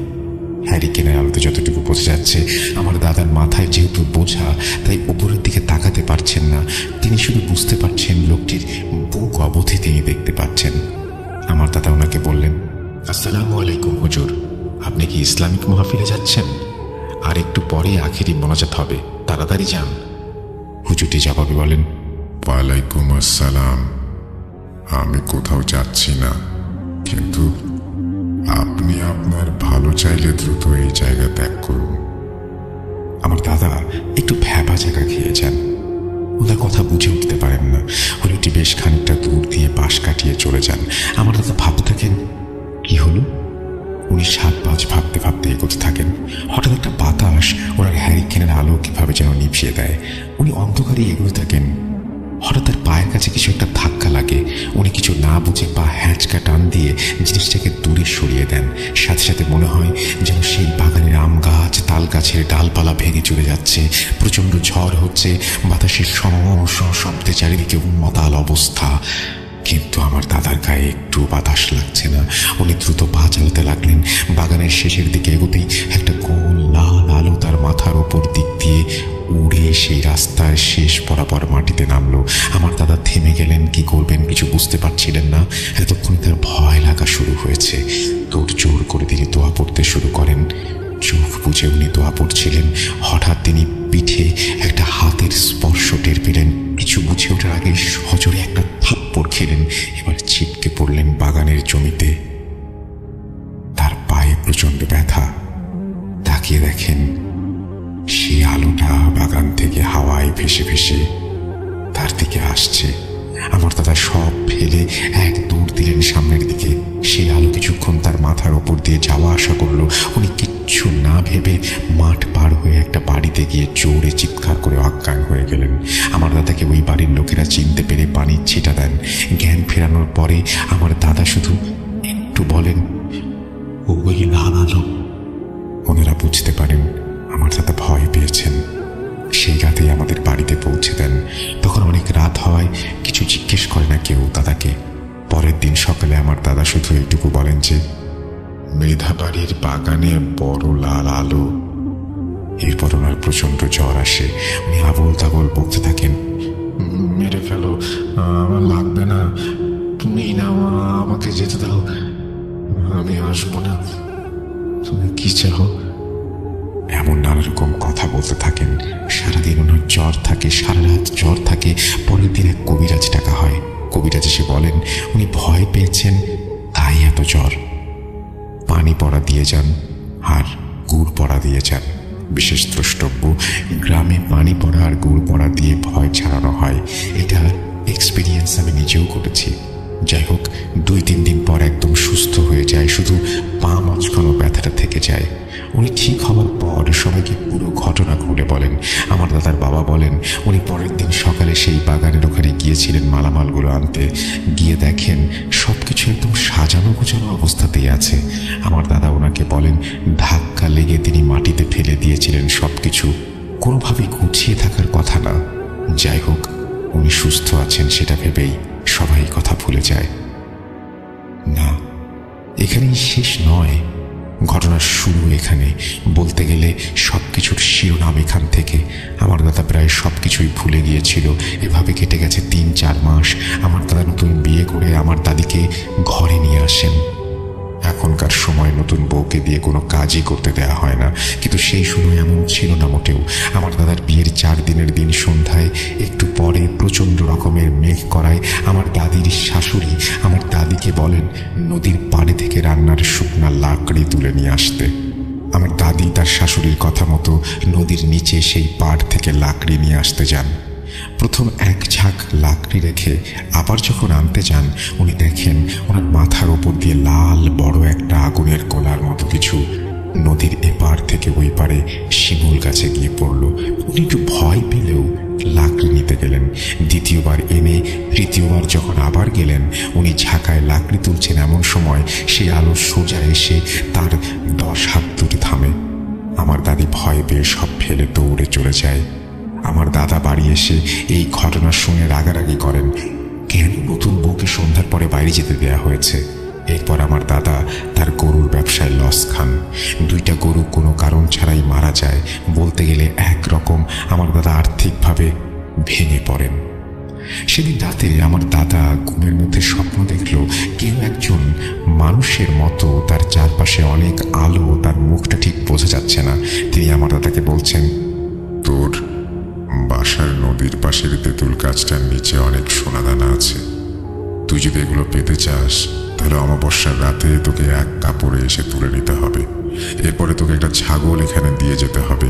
হ্যারিকেনের আলোতে যতটুকু বোঝা যাচ্ছে, আমার দাদার মাথায় যেহেতু বোঝা, তাই উপরের দিকে তাকাতে পারছেন না। তিনি শুধু বুঝতে পারছেন লোকটির বুক অবধি তিনি দেখতে পাচ্ছেন। আমার দাদা ওনাকে বললেন, আসসালামু আলাইকুম হুজুর, আপনি কি ইসলামিক মাহফিলে যাচ্ছেন? আর একটু পরে আখেরি মোনাজাত হবে, তাড়াতাড়ি যান। হুজুরটি জবাবে বলেন, ওয়ালাইকুম আসসালাম। আমি কোথাও যাচ্ছি না, কিন্তু আপনি আপনার ভালো চাইলে দ্রুত এই জায়গা ত্যাগ করুন। আমার দাদা একটু ভ্যাবা জায়গা খেয়ে যান। ওনার কথা বুঝে উঠতে পারেন না। হলুটি বেশ খানিকটা দূর দিয়ে পাশ কাটিয়ে চলে যান। আমার দাদা ভাবতে থাকেন, কি হলো? উনি 7-5 ভাবতে ভাবতে এগোতে থাকেন। হঠাৎ একটা বাতাস ওনার হ্যারিকেনের আলো কিভাবে যেন নিভিয়ে দেয়। উনি অন্ধকারে এগোতে থাকেন। হঠাৎ তার পায়ের কাছে কিছু একটা ধাক্কা লাগে। উনি কিছু না বুঝে পা হ্যাঁচকা টান দিয়ে জিনিসটাকে দূরে সরিয়ে দেন। সাথে সাথে মনে হয় যেন সেই বাগানের আম গাছ, তাল গাছের ডালপালা ভেঙে চলে যাচ্ছে। প্রচণ্ড ঝড় হচ্ছে, বাতাসের শব্দে চারিদিকে উন্মাতাল অবস্থা। কিন্তু আমার দাদার গায়ে একটু বাতাস লাগছে না। উনি দ্রুত পা চালাতে লাগলেন। বাগানের শেষের দিকে এগোতেই একটা গোল লাল আলো তার মাথার ওপর দিক দিয়ে উড়ে সেই রাস্তার শেষ বরাবর মাটিতে নামলো। আমার দাদা থেমে গেলেন। কি করবেন কিছু বুঝতে পারছিলেন না। এতক্ষণে তার ভয় লাগা শুরু হয়েছে। তোর জোর করে তিনি দোয়া পড়তে শুরু করেন। চোখ বুঝে উনি দোয়া পড়ছিলেন। হঠাৎ তিনি পিঠে একটা হাতের স্পর্শ টের পেলেন। কিছু বুঝে ওঠার আগে সজোরে একটা থাপ্পড় খেলেন। এবার ছিটকে পড়লেন বাগানের জমিতে। তার পায়ে প্রচন্ড ব্যথা। তাকিয়ে দেখেন সেই আলোটা বাগান থেকে হাওয়ায় ভেসে ভেসে তার দিকে আসছে। আমার দাদা সব ফেলে এক দৌড় দিলেন সামনের দিকে। সেই আলো কিছুক্ষণ তার মাথার ওপর দিয়ে যাওয়া আসা করলো। উনি কিচ্ছু না ভেবে মাঠ পার হয়ে একটা বাড়িতে গিয়ে জোরে চিৎকার করে অজ্ঞান হয়ে গেলেন। আমার দাদাকে ওই বাড়ির লোকেরা চিনতে পেরে পানির ছিটা দেন। জ্ঞান ফেরানোর পরে আমার দাদা শুধু একটু বলেন, ওই লাল আলো। ওনারা বুঝতে পারেন আমার দাদা ভয় পেয়েছেন। সেই রাতেই আমাদের বাড়িতে পৌঁছে দেন। তখন অনেক রাত হওয়ায় কিছু জিজ্ঞেস করে না কেউ দাদাকে। পরের দিন সকালে আমার দাদা শুধু এইটুকু বলেন যে, মেধা বাড়ির বাগানে বড় লাল আলো। এরপর ওনার প্রচন্ড জ্বর আসে। উনি আবল তাবল বলতে থাকেন, মেরে ফেলো, আমার লাগবে না, তুমি না আমাকে যেতে দাও, আমি আসবো না, তুমি কি চাও? এমন নানা রকম কথা বলতে থাকেন। সারাদিন ওনার জ্বর থাকে, সারা রাত জ্বর থাকে। পরের দিন এক কবিরাজ ডাকা হয়। কবিরাজ এসে বলেন উনি ভয় পেয়েছেন, তাই এত জ্বর। পানি পড়া দিয়ে যান আর গুড় পড়া দিয়ে যান। বিশেষ দ্রষ্টব্য, গ্রামে পানি পড়া আর গুড় পড়া দিয়ে ভয় ছাড়ানো হয়। এটা এক্সপিরিয়েন্স আমি নিজেও করেছি। যাই হোক, 2-3 দিন পর একদম সুস্থ হয়ে যায়। শুধু পা মাঝখানো ব্যথাটা থেকে যায়। উনি ঠিক হওয়ার পর সবাইকে পুরো ঘটনা খুলে বলেন। আমার দাদার বাবা বলেন উনি পরের দিন সকালে সেই বাগানের ওখানে গিয়েছিলেন মালামালগুলো আনতে। গিয়ে দেখেন সব কিছু একদম সাজানো গোছানো অবস্থাতেই আছে। আমার দাদা ওনাকে বলেন ধাক্কা লেগে তিনি মাটিতে ফেলে দিয়েছিলেন সব কিছু, কোনোভাবেই গুছিয়ে থাকার কথা না। যাই হোক, উনি সুস্থ আছেন সেটা ভেবেই সবাই কথা ভুলে যায়। না, এখানেই শেষ নয়, ঘটনার শুরু এখানে। বলতে গেলে সবকিছুর শিরোনাম এখান থেকে। আমার দাদা প্রায় সবকিছুই ভুলে গিয়েছিল। এভাবে কেটে গেছে 3-4 মাস। আমার দাদা নতুন বিয়ে করে আমার দাদিকে ঘরে নিয়ে আসেন। এখনকার সময় নতুন বউকে দিয়ে কোনো কাজই করতে দেয়া হয় না, কিন্তু সেই সময় এমন ছিল না মোটেও। আমার দাদার বিয়ের 4 দিনের দিন সন্ধ্যায় একটু পরে প্রচণ্ড রকমের মেঘ করায় আমার দাদির শাশুড়ি আমার দাদিকে বলেন নদীর পাড়ে থেকে রান্নার শুকনা লাকড়ি তুলে নিয়ে আসতে। আমার দাদি তার শাশুড়ির কথা মতো নদীর নিচে সেই পাড় থেকে লাকড়ি নিয়ে আসতে যান। প্রথম এক ঝাঁক লাকড়ি রেখে আবার যখন আনতে যান, উনি দেখেন ওনার মাথার ওপর দিয়ে লাল বড় একটা আগুনের গোলার মতো কিছু নদীর এপার থেকে ওই পারে শিমুল গাছে গিয়ে পড়ল। উনি একটু ভয় পেলেও লাকড়ি নিতে গেলেন। দ্বিতীয়বার এনে তৃতীয়বার যখন আবার গেলেন, উনি ঝাঁকায় লাকড়ি তুলছেন, এমন সময় সেই আলো সোজা এসে তার 10 হাত দূরে থামে। আমার দাদি ভয় পেয়ে সব ফেলে দৌড়ে চলে যায়। আমার দাদা বাড়ি এসে এই ঘটনা শুনে রাগারাগি করেন, কেন নতুন বউকে সন্ধ্যার পরে বাইরে যেতে দেয়া হয়েছে। এরপর আমার দাদা তার গরুর ব্যবসায় লস খান। 2টা গরু কোনো কারণ ছাড়াই মারা যায়। বলতে গেলে একরকম আমার দাদা আর্থিকভাবে ভেঙে পড়েন। সেদিন রাতে আমার দাদা ঘুমের মধ্যে স্বপ্ন দেখল কেউ একজন মানুষের মতো, তার চারপাশে অনেক আলো, তার মুখটা ঠিক বোঝা যাচ্ছে না। তিনি আমার দাদাকে বলছেন, তোর বাসার নদীর পাশের তেঁতুল গাছটার নিচে অনেক সোনাদানা আছে। তুই যদি এগুলো পেতে চাস তাহলে অমাবস্যার রাতে তোকে এক কাপড়ে এসে তুলে নিতে হবে। এরপরে তোকে একটা ছাগল এখানে দিয়ে যেতে হবে।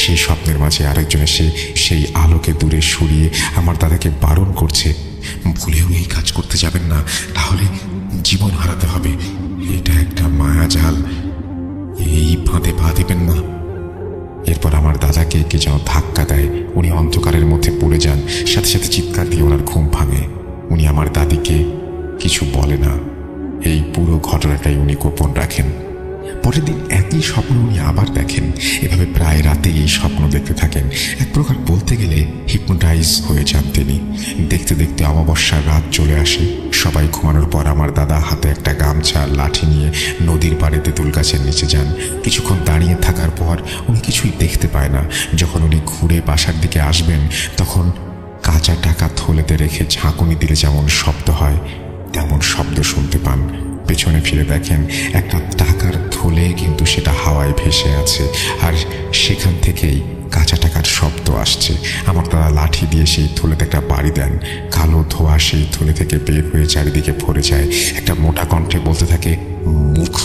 সেই স্বপ্নের মাঝে আরেকজন এসে সেই আলোকে দূরে সরিয়ে আমার দাদাকে বারণ করছে, ভুলেও এই কাজ করতে যাবেন না, তাহলে জীবন হারাতে হবে। এটা একটা মায়াজাল, এই ফাঁদে পা দেবেন না। এরপর আমার দাদাকে কে যেন ধাক্কা দেয়, উনি অন্ধকারের মধ্যে পড়ে যান। সাথে সাথে চিৎকার দিয়ে ওনার ঘুম ভাঙে। উনি আমার দাদিকে কিছু বলে না। এই পুরো ঘটনাটাই উনি গোপন রাখেন। পরের দিন একই স্বপ্ন উনি আবার দেখেন। এভাবে প্রায় রাতে এই স্বপ্ন দেখতে থাকেন। এক প্রকার বলতে গেলে হিপনোটাইজ হয়ে যান তিনি। দেখতে দেখতে অমাবস্যার রাত চলে আসে। সবাই ঘুমানোর পর আমার দাদা হাতে একটা গামছা লাঠি নিয়ে নদীর পাড়ে তেঁতুল গাছের নিচে যান। কিছুক্ষণ দাঁড়িয়ে থাকার পর উনি কিছুই দেখতে পায় না। যখন উনি ঘুরে বাসার দিকে আসবেন তখন কাঁচা টাকা থলেতে রেখে ঝাঁকুনি দিলে যেমন শব্দ হয় তেমন শব্দ শুনতে পান। পেছনে ফিরে দেখেন একটা টাকার থলে, কিন্তু সেটা হাওয়ায় ভেসে আছে, আর সেখান থেকেই কাঁচা টাকার শব্দ আসছে। আমার দাদা লাঠি দিয়ে সেই থলেতে একটা বাড়ি দেন। কালো ধোঁয়া সেই থলে থেকে বের হয়ে চারিদিকে ভরে যায়। একটা মোটা কণ্ঠে বলতে থাকে, মূর্খ,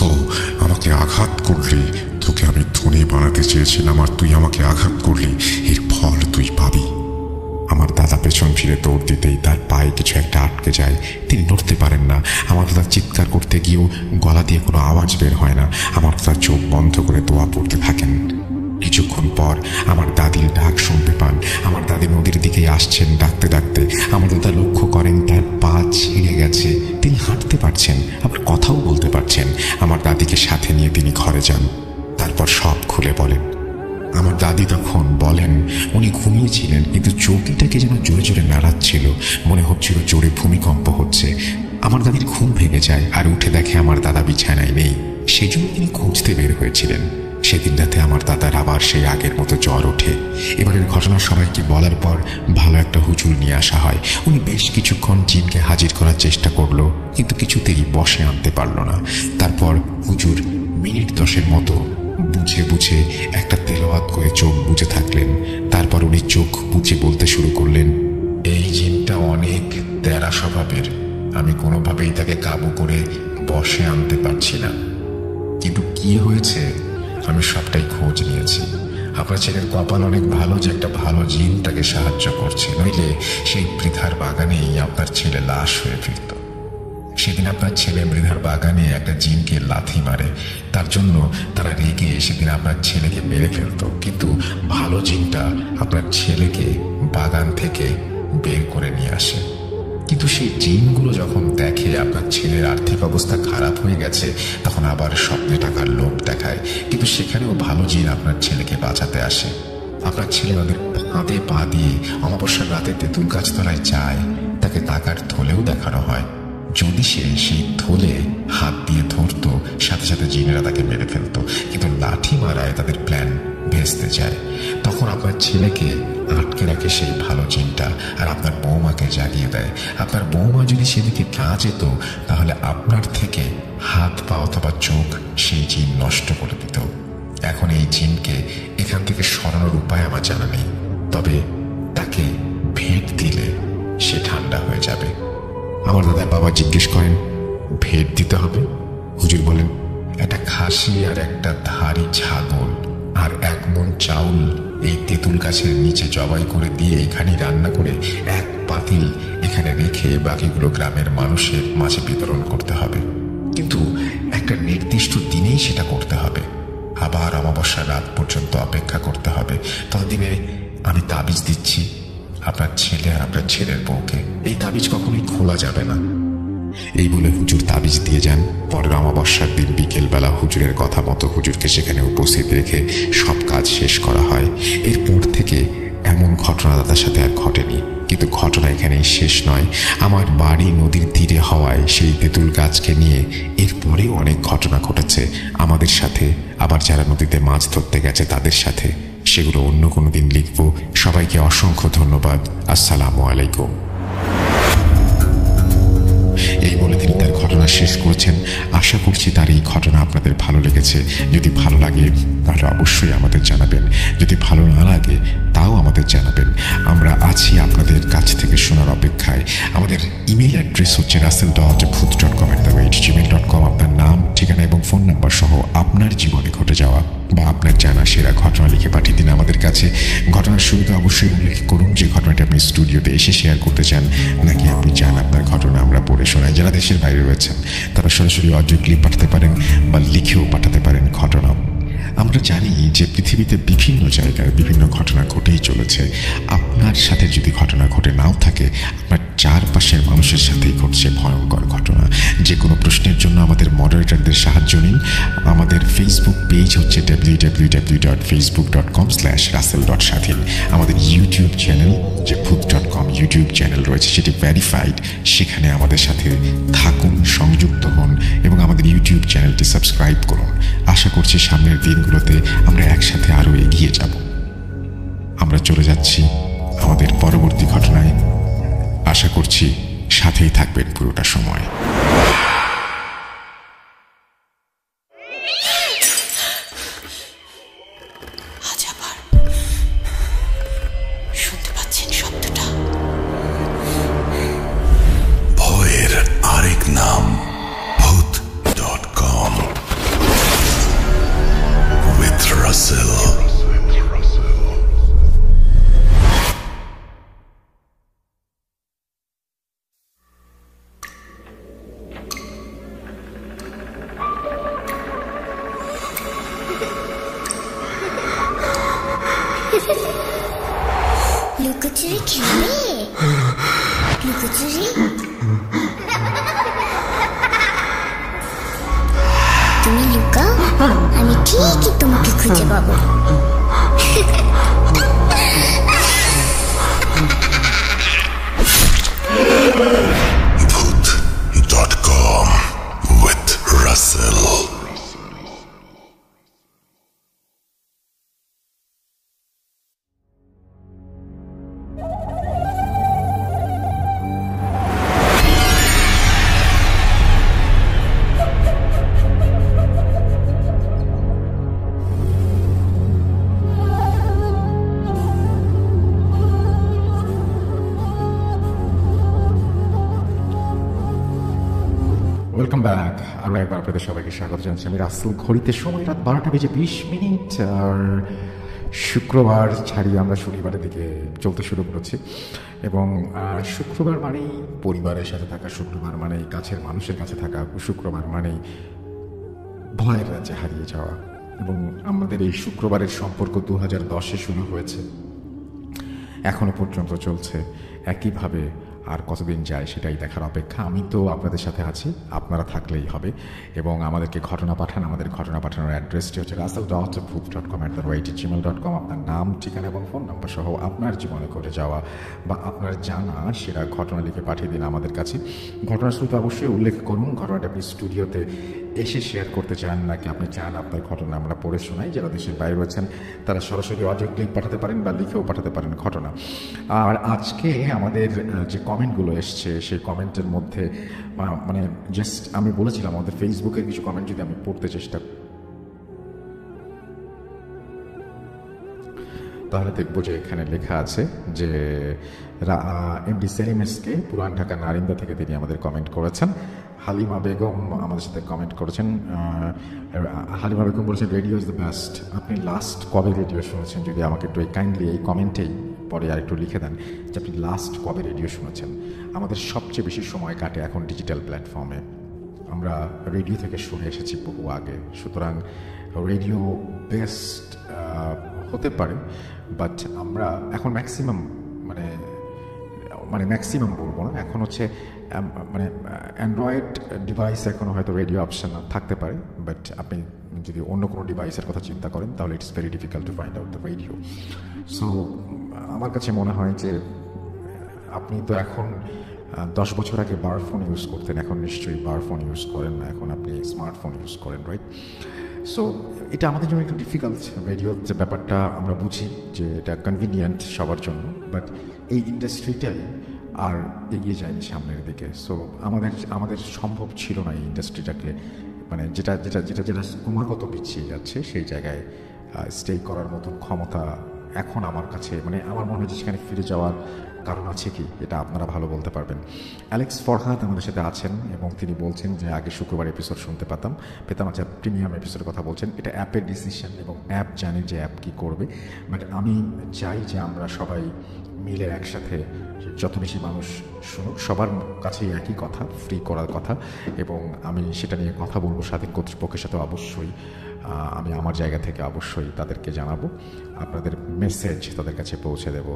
আমাকে আঘাত করলি। তোকে আমি ধনী বানাতে চেয়েছিলাম আর তুই আমাকে আঘাত করলি। এর ফল তুই পাবি। আমার দাদা পেছন ফিরে দৌড় দিতেই তার পায়ে কিছু একটা আটকে যায়। তিনি নড়তে পারেন না। আমার দাদা চিৎকার করতে গিয়েও গলা দিয়ে কোনো আওয়াজ বের হয় না। আমার দাদা চোখ বন্ধ করে দোয়া পড়তে থাকেন। কিছুক্ষণ পর আমার দাদির ডাক শুনতে পান। আমার দাদি নদীর দিকে আসছেন ডাকতে ডাকতে। আমার দাদা লক্ষ্য করেন তার পা ছিঁড়ে গেছে। তিনি হাঁটতে পারছেন, আবার কথাও বলতে পারছেন। আমার দাদিকে সাথে নিয়ে তিনি ঘরে যান। তারপর সব খুলে বলেন। আমার দাদি তখন বলেন উনি ঘুমিয়েছিলেন, কিন্তু চৌকিটাকে যেন জোরে জোরে নাড়াচ্ছিল। মনে হচ্ছিল জোরে ভূমিকম্প হচ্ছে। আমার দাদির ঘুম ভেঙে যায় আর উঠে দেখে আমার দাদা বিছানায় নেই। সেই জন্য তিনি খুঁজতে বের হয়েছিলেন। সেদিন রাতে আমার দাদার আবার সেই আগের মতো জ্বর ওঠে। এবারের ঘটনা সবাইকে বলার পর ভালো একটা হুজুর নিয়ে আসা হয়। উনি বেশ কিছুক্ষণ জিনকে হাজির করার চেষ্টা করলো, কিন্তু কিছুতেই বসে আনতে পারল না। তারপর হুজুর মিনিট 10 মতো বুঝে বুঝে একটা তেলাওয়াত করে চোখ বুজে থাকলেন। তারপর উনি চোখ বুজে বলতে শুরু করলেন, এই জিনটা অনেক তেরা স্বভাবের। আমি কোনোভাবেই তাকে কাবু করে বসে আনতে পারছি না, কিন্তু কি হয়েছে আমি সবটাই খোঁজ নিয়েছি। আপনার ছেলের কপাল অনেক ভালো যে একটা ভালো জিন তাকে সাহায্য করছে, নইলে সেই বৃদ্ধার বাগানেই আপনার ছেলে লাশ হয়ে ফিরত। সেদিন আপনার ছেলে মৃধার বাগানে একটা জিনকে লাথি মারে। তার জন্য তারা রেগে সেদিন আপনার ছেলেকে মেরে ফেলত, কিন্তু ভালো জিনটা আপনার ছেলেকে বাগান থেকে বের করে নিয়ে আসে। কিন্তু সেই জিনগুলো যখন দেখে আপনার ছেলের আর্থিক অবস্থা খারাপ হয়ে গেছে, তখন আবার স্বপ্নে টাকার লোভ দেখায়। কিন্তু সেখানেও ভালো জিন আপনার ছেলেকে বাঁচাতে আসে। আপনার ছেলে ওদের ফাঁদে পা দিয়ে অমাবস্যার রাতে তেঁতুল গাছতলায় যায়। তাকে টাকার থলেও দেখানো হয়। যদি সে সেই থলে হাত দিয়ে ধরতো, সাথে সাথে জিনেরা তাকে মেরে ফেলতো। কিন্তু লাঠি মারায় তাদের প্ল্যান ভেস্তে যায়। তখন আপনার ছেলেকে আটকে রাখে সেই ভালো জিনটা, আর আপনার বৌমাকে জাগিয়ে দেয়। আপনার বৌমা যদি সেদিকে না যেত, তাহলে আপনার থেকে হাত পা অথবা চোখ সেই জিন নষ্ট করে দিত। এখন এই জিনকে এখান থেকে সরানোর উপায় আমার জানা নেই, তবে তাকে ভেট দিলে সে ঠান্ডা হয়ে যাবে। আমার দাদার বাবা জিজ্ঞেস করেন, ভেট দিতে হবে? হুজুর বলেন, একটা খাসি আর একটা ধাড়ি ছাগল আর 1 মণ চাউল এই তেঁতুল গাছের নিচে জবাই করে দিয়ে এখানেই রান্না করে 1 পাতিল এখানে রেখে বাকিগুলো গ্রামের মানুষের মাঝে বিতরণ করতে হবে। কিন্তু একটা নির্দিষ্ট দিনেই সেটা করতে হবে। আবার অমাবস্যার রাত পর্যন্ত অপেক্ষা করতে হবে। ততদিনে আমি তাবিজ দিচ্ছি আপনার ছেলে আর আপনার ছেলের বউকে। এই তাবিজ কখনোই খোলা যাবে না। এই বলে হুজুর তাবিজ দিয়ে যান। পরের অমাবস্যার দিন বিকেলবেলা হুজুরের কথা মতো হুজুরকে সেখানে উপস্থিত রেখে সব কাজ শেষ করা হয়। এরপর থেকে এমন ঘটনা দাদার সাথে আর ঘটেনি। কিন্তু ঘটনা এখানেই শেষ নয়। আমার বাড়ি নদীর তীরে হওয়ায় সেই তেঁতুল গাছকে নিয়ে এরপরেও অনেক ঘটনা ঘটেছে আমাদের সাথে, আবার যারা নদীতে মাছ ধরতে গেছে তাদের সাথে। সেগুলো অন্য কোনো দিন লিখব। সবাইকে অসংখ্য ধন্যবাদ। আসসালামু আলাইকুম। এই বলে তিনি তার ঘটনা শেষ করেছেন। আশা করছি তার এই ঘটনা আপনাদের ভালো লেগেছে। যদি ভালো লাগে তাহলে অবশ্যই আমাদের জানাবেন, যদি ভালো না লাগে তাও আমাদের জানাবেন। আমরা আছি আপনাদের কাছ থেকে শোনার অপেক্ষায়। আমাদের ইমেল অ্যাড্রেস হচ্ছে russell.bhuth.com@gmail.com। আপনার নাম, ঠিকানা এবং ফোন নাম্বার সহ আপনার জীবনে ঘটে যাওয়া বা আপনার জানা সেরা ঘটনা লিখে পাঠিয়ে দিন আমাদের কাছে। ঘটনার শুরুতে অবশ্যই উল্লেখ করুন যে ঘটনাটি আপনি স্টুডিওতে এসে শেয়ার করতে চান, নাকি আপনি চান আপনার ঘটনা আমরা পড়ে শোনাই। যারা দেশের বাইরে রয়েছেন তারা সরাসরি অডিও ক্লিপ পাঠাতে পারেন বা লিখেও পাঠাতে পারেন ঘটনা। আমরা জানি যে পৃথিবীতে বিভিন্ন জায়গায় বিভিন্ন ঘটনা ঘটেই চলেছে। আপনার সাথে যদি ঘটনা ঘটে নাও থাকে, আপনার চারপাশের মানুষের সাথেই ঘটছে ভয়ঙ্কর ঘটনা। যে কোনো প্রশ্নের জন্য আমাদের মডারেটরদের সাহায্য নিন। আমাদের ফেসবুক পেজ হচ্ছে www.facebook.com/russell.স্বাধীন। আমাদের ইউটিউব চ্যানেল যে bhuth.com ইউটিউব চ্যানেল রয়েছে, সেটি ভেরিফাইড। সেখানে আমাদের সাথে থাকুন, সংযুক্ত হন এবং আমাদের ইউটিউব চ্যানেলটি সাবস্ক্রাইব করুন। আশা করছি সামনের দিনগুলোতে আমরা একসাথে আরও এগিয়ে যাব। আমরা চলে যাচ্ছি আমাদের পরবর্তী ঘটনায়। আশা করছি সাথেই থাকবেন পুরোটা সময়। আজ আবার শুনতে পাচ্ছেন শব্দটা? ভয়ের আরেক নাম bhuth.com with Russell. লুকোচুরি খেলবে? লুকোচুরি তুমি লুকাও, আমি ঠিকই তোমাকে খুঁজে পাবো। bhuth.com with Russell. Welcome back. আমরা একবার আপনাদের সবাইকে স্বাগত জানাচ্ছি। আমি রাসেল। ঘড়িতে সময় রাত 12:20। আর শুক্রবার ছাড়িয়ে আমরা শনিবারের দিকে চলতে শুরু করেছি। এবং শুক্রবার মানেই পরিবারের সাথে থাকা, শুক্রবার মানেই কাছের মানুষের কাছে থাকা, শুক্রবার মানেই ভয়ের রাজ্যে হারিয়ে যাওয়া। এবং আমাদের এই শুক্রবারের সম্পর্ক 2010-এ শুরু হয়েছে, এখনো পর্যন্ত চলছে একইভাবে। আর কতদিন যায় সেটাই দেখার অপেক্ষা। আমি তো আপনাদের সাথে আছি, আপনারা থাকলেই হবে। এবং আমাদেরকে ঘটনা পাঠান। আমাদের ঘটনা পাঠানোর অ্যাড্রেসটি হচ্ছে russell.bhuth.com@gmail.com। আপনার নাম, ঠিকানা এবং ফোন নাম্বার সহ আপনার জীবনে ঘটে যাওয়া বা আপনার জানা সেরা ঘটনা লিখে পাঠিয়ে দিন আমাদের কাছে। ঘটনার শুরুতে অবশ্যই উল্লেখ করুন ঘটনাটা আপনি স্টুডিওতে এসে শেয়ার করতে চান, নাকি আপনি চান আপনার ঘটনা আমরা পড়ে শোনাই। যারা দেশের বাইরে রয়েছেন তারা সরাসরি অডিও ক্লিপ পাঠাতে পারেন বা লিখেও পাঠাতে পারেন ঘটনা। আর আজকে আমাদের যে কমেন্টগুলো এসছে সেই কমেন্টের মধ্যে মানে জাস্ট আমি বলেছিলাম আমাদের ফেসবুকের কিছু কমেন্ট যদি আমি পড়তে চেষ্টা তাহলে দেখবো যে এখানে লেখা আছে যে এমডি সেলিম এসকে পুরান ঢাকা নারিন্দা থেকে তিনি আমাদের কমেন্ট করেছেন। হালিমা বেগম আমাদের সাথে কমেন্ট করেছেন। হালিমা বেগম বলেছেন রেডিও ইজ দ্য বেস্ট। আপনি লাস্ট কবে রেডিও শুনেছেন? যদি আমাকে একটু কাইন্ডলি এই কমেন্টেই পরে আর একটু লিখে দেন যে আপনি লাস্ট কবে রেডিও শুনেছেন। আমাদের সবচেয়ে বেশি সময় কাটে এখন ডিজিটাল প্ল্যাটফর্মে। আমরা রেডিও থেকে শুনে এসেছি বহু আগে, সুতরাং রেডিও বেস্ট হতে পারে। বাট আমরা এখন ম্যাক্সিমাম মানে ম্যাক্সিমাম বলবো না, এখন হচ্ছে মানে অ্যান্ড্রয়েড ডিভাইস এখনও হয়তো রেডিও অপশান থাকতে পারে। বাট আপনি যদি অন্য কোনো ডিভাইসের কথা চিন্তা করেন তাহলে it's very difficult to find out the radio. So আমার কাছে মনে হয় যে আপনি তো এখন 10 বছর আগে বার ফোন ইউজ করতেন, এখন নিশ্চয়ই বার ফোন ইউজ করেন না, এখন আপনি স্মার্টফোন ইউজ করেন, রাইট? সো এটা আমাদের জন্য একটু ডিফিকাল্ট। রেডিওর যে ব্যাপারটা আমরা বুঝি যে এটা কনভিনিয়েন্ট সবার জন্য, বাট এই ইন্ডাস্ট্রিটাই আর এগিয়ে যায়নি সামনের দিকে। সো আমাদের সম্ভব ছিল না এই ইন্ডাস্ট্রিটাকে মানে যেটা যেটা যেটা যেটা ক্রমাগত পিছিয়ে যাচ্ছে সেই জায়গায় স্টে করার মতন ক্ষমতা এখন আমার কাছে মানে আমার মনে হয় যে সেখানে ফিরে যাওয়ার কারণ আছে কি, এটা আপনারা ভালো বলতে পারবেন। অ্যালেক্স ফরহাদ আমাদের সাথে আছেন এবং তিনি বলছেন যে আগে শুক্রবার এপিসোড শুনতে পেতাম আচ্ছা প্রিমিয়াম এপিসোডের কথা বলছেন। এটা অ্যাপের ডিসিশন এবং অ্যাপ জানে যে অ্যাপ কী করবে, বাট আমি চাই যে আমরা সবাই মিলে একসাথে যত বেশি মানুষ শুনুক, সবার কাছেই একই কথা, ফ্রি করার কথা, এবং আমি সেটা নিয়ে কথা বলবো স্বাধীন কর্তৃপক্ষের সাথে। অবশ্যই আমি আমার জায়গা থেকে অবশ্যই তাদেরকে জানাবো, আপনাদের মেসেজ তাদের কাছে পৌঁছে দেব।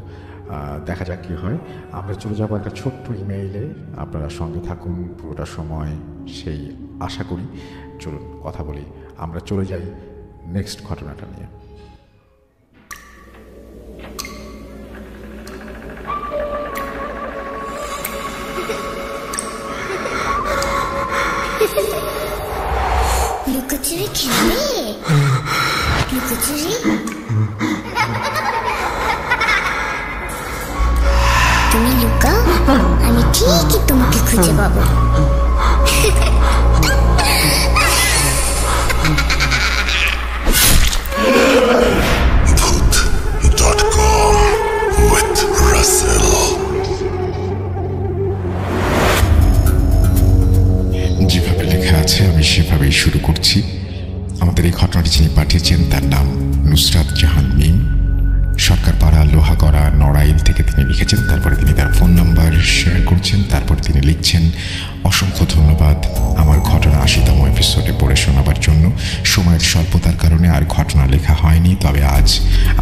দেখা যাক কী হয়। আমরা চলে যাবো একটা ছোট্ট ইমেইলে, আপনারা সঙ্গে থাকুন পুরোটা সময় সেই আশা করি। চলুন কথা বলি, আমরা চলে যাই নেক্সট ঘটনাটা নিয়ে। লুকোচুরি খেলবে? লুকোচুরি তুমি লুকাও, আমি ঠিকই তোমাকে খুঁজে পাবো। Voot.com with Russell. যেভাবে লেখা আছে আমি সেভাবেই শুরু করছি। আমাদের এই ঘটনাটি যিনি পাঠিয়েছেন তার নাম নুসরাত জাহান মিম, সরকারপাড়া লোহাগড়া নড়াইল থেকে তিনি লিখেছেন। তারপরে তিনি তার ফোন নাম্বার শেয়ার করছেন। তারপর তিনি লিখছেন, অসংখ্য ধন্যবাদ আমার ঘটনা 80তম এপিসোডে পড়ে শোনাবার জন্য। সময়ের স্বল্পতার কারণে আর ঘটনা লেখা হয়নি, তবে আজ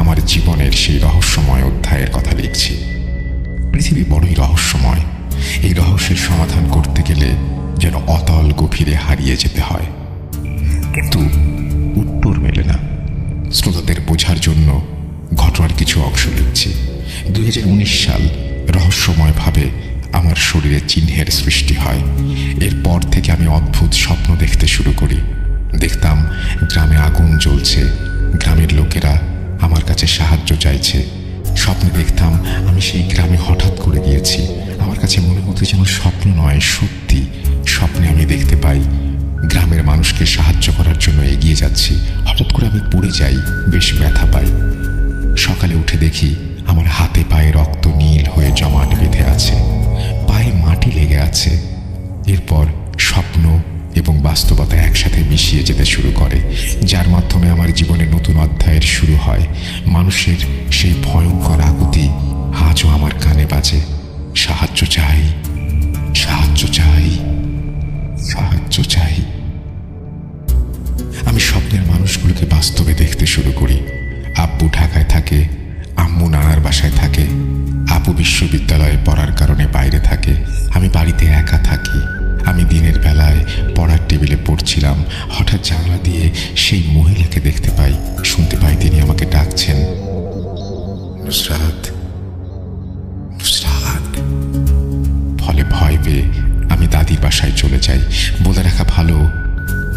আমার জীবনের সেই রহস্যময় অধ্যায়ের কথা লিখছি। পৃথিবী বড়ই রহস্যময়। এই রহস্যের সমাধান করতে গেলে যেন অতল গভীরে হারিয়ে যেতে হয়, কিন্তু উত্তর মেলে না। শ্রোতাদের বোঝার জন্য ঘটনার কিছু অংশ লিখছি। 2019 সাল রহস্যময়ভাবে আমার শরীরে চিহ্নের সৃষ্টি হয়। এরপর থেকে আমি অদ্ভুত স্বপ্ন দেখতে শুরু করি। দেখতাম গ্রামে আগুন জ্বলছে, গ্রামের লোকেরা আমার কাছে সাহায্য চাইছে। স্বপ্নে দেখতাম আমি সেই গ্রামে হঠাৎ করে গিয়েছি। আমার কাছে মনে হতো যেন স্বপ্ন নয়, সত্যি। স্বপ্নে আমি দেখতে পাই গ্রামের মানুষকে সাহায্য করার জন্য এগিয়ে যাচ্ছি। হঠাৎ করে আমি পড়ে যাই, বেশ ব্যথা পাই। সকালে উঠে দেখি আমার হাতে পায়ে রক্ত নীল হয়ে জমাট বেঁধে আছে, পায়ে মাটি লেগে আছে। এরপর স্বপ্ন এবং বাস্তবতা একসাথে মিশিয়ে যেতে শুরু করে, যার মাধ্যমে আমার জীবনের নতুন অধ্যায়ের শুরু হয়। মানুষের সেই ভয়ঙ্কর আকুতি আজও আমার কানে বাজে, সাহায্য চাই, সাহায্য চাই, সাহায্য চাই। আমি স্বপ্নের মানুষগুলোকে বাস্তবে দেখতে শুরু করি। আব্বু ঢাকায় থাকে, আম্মু নানার বাসায় থাকে, আপু বিশ্ববিদ্যালয়ে পড়ার কারণে বাইরে থাকে, আমি বাড়িতে একা থাকি। আমি দিনের বেলায় পড়ার টেবিলে পড়ছিলাম, হঠাৎ জানলা দিয়ে সেই মহিলাকে দেখতে পাই, শুনতে পাই তিনি আমাকে ডাকছেন, নুসরাত, নুসরাত। ফলে ভয় পেয়ে আমি দাদির বাসায় চলে যাই। বলে রাখা ভালো,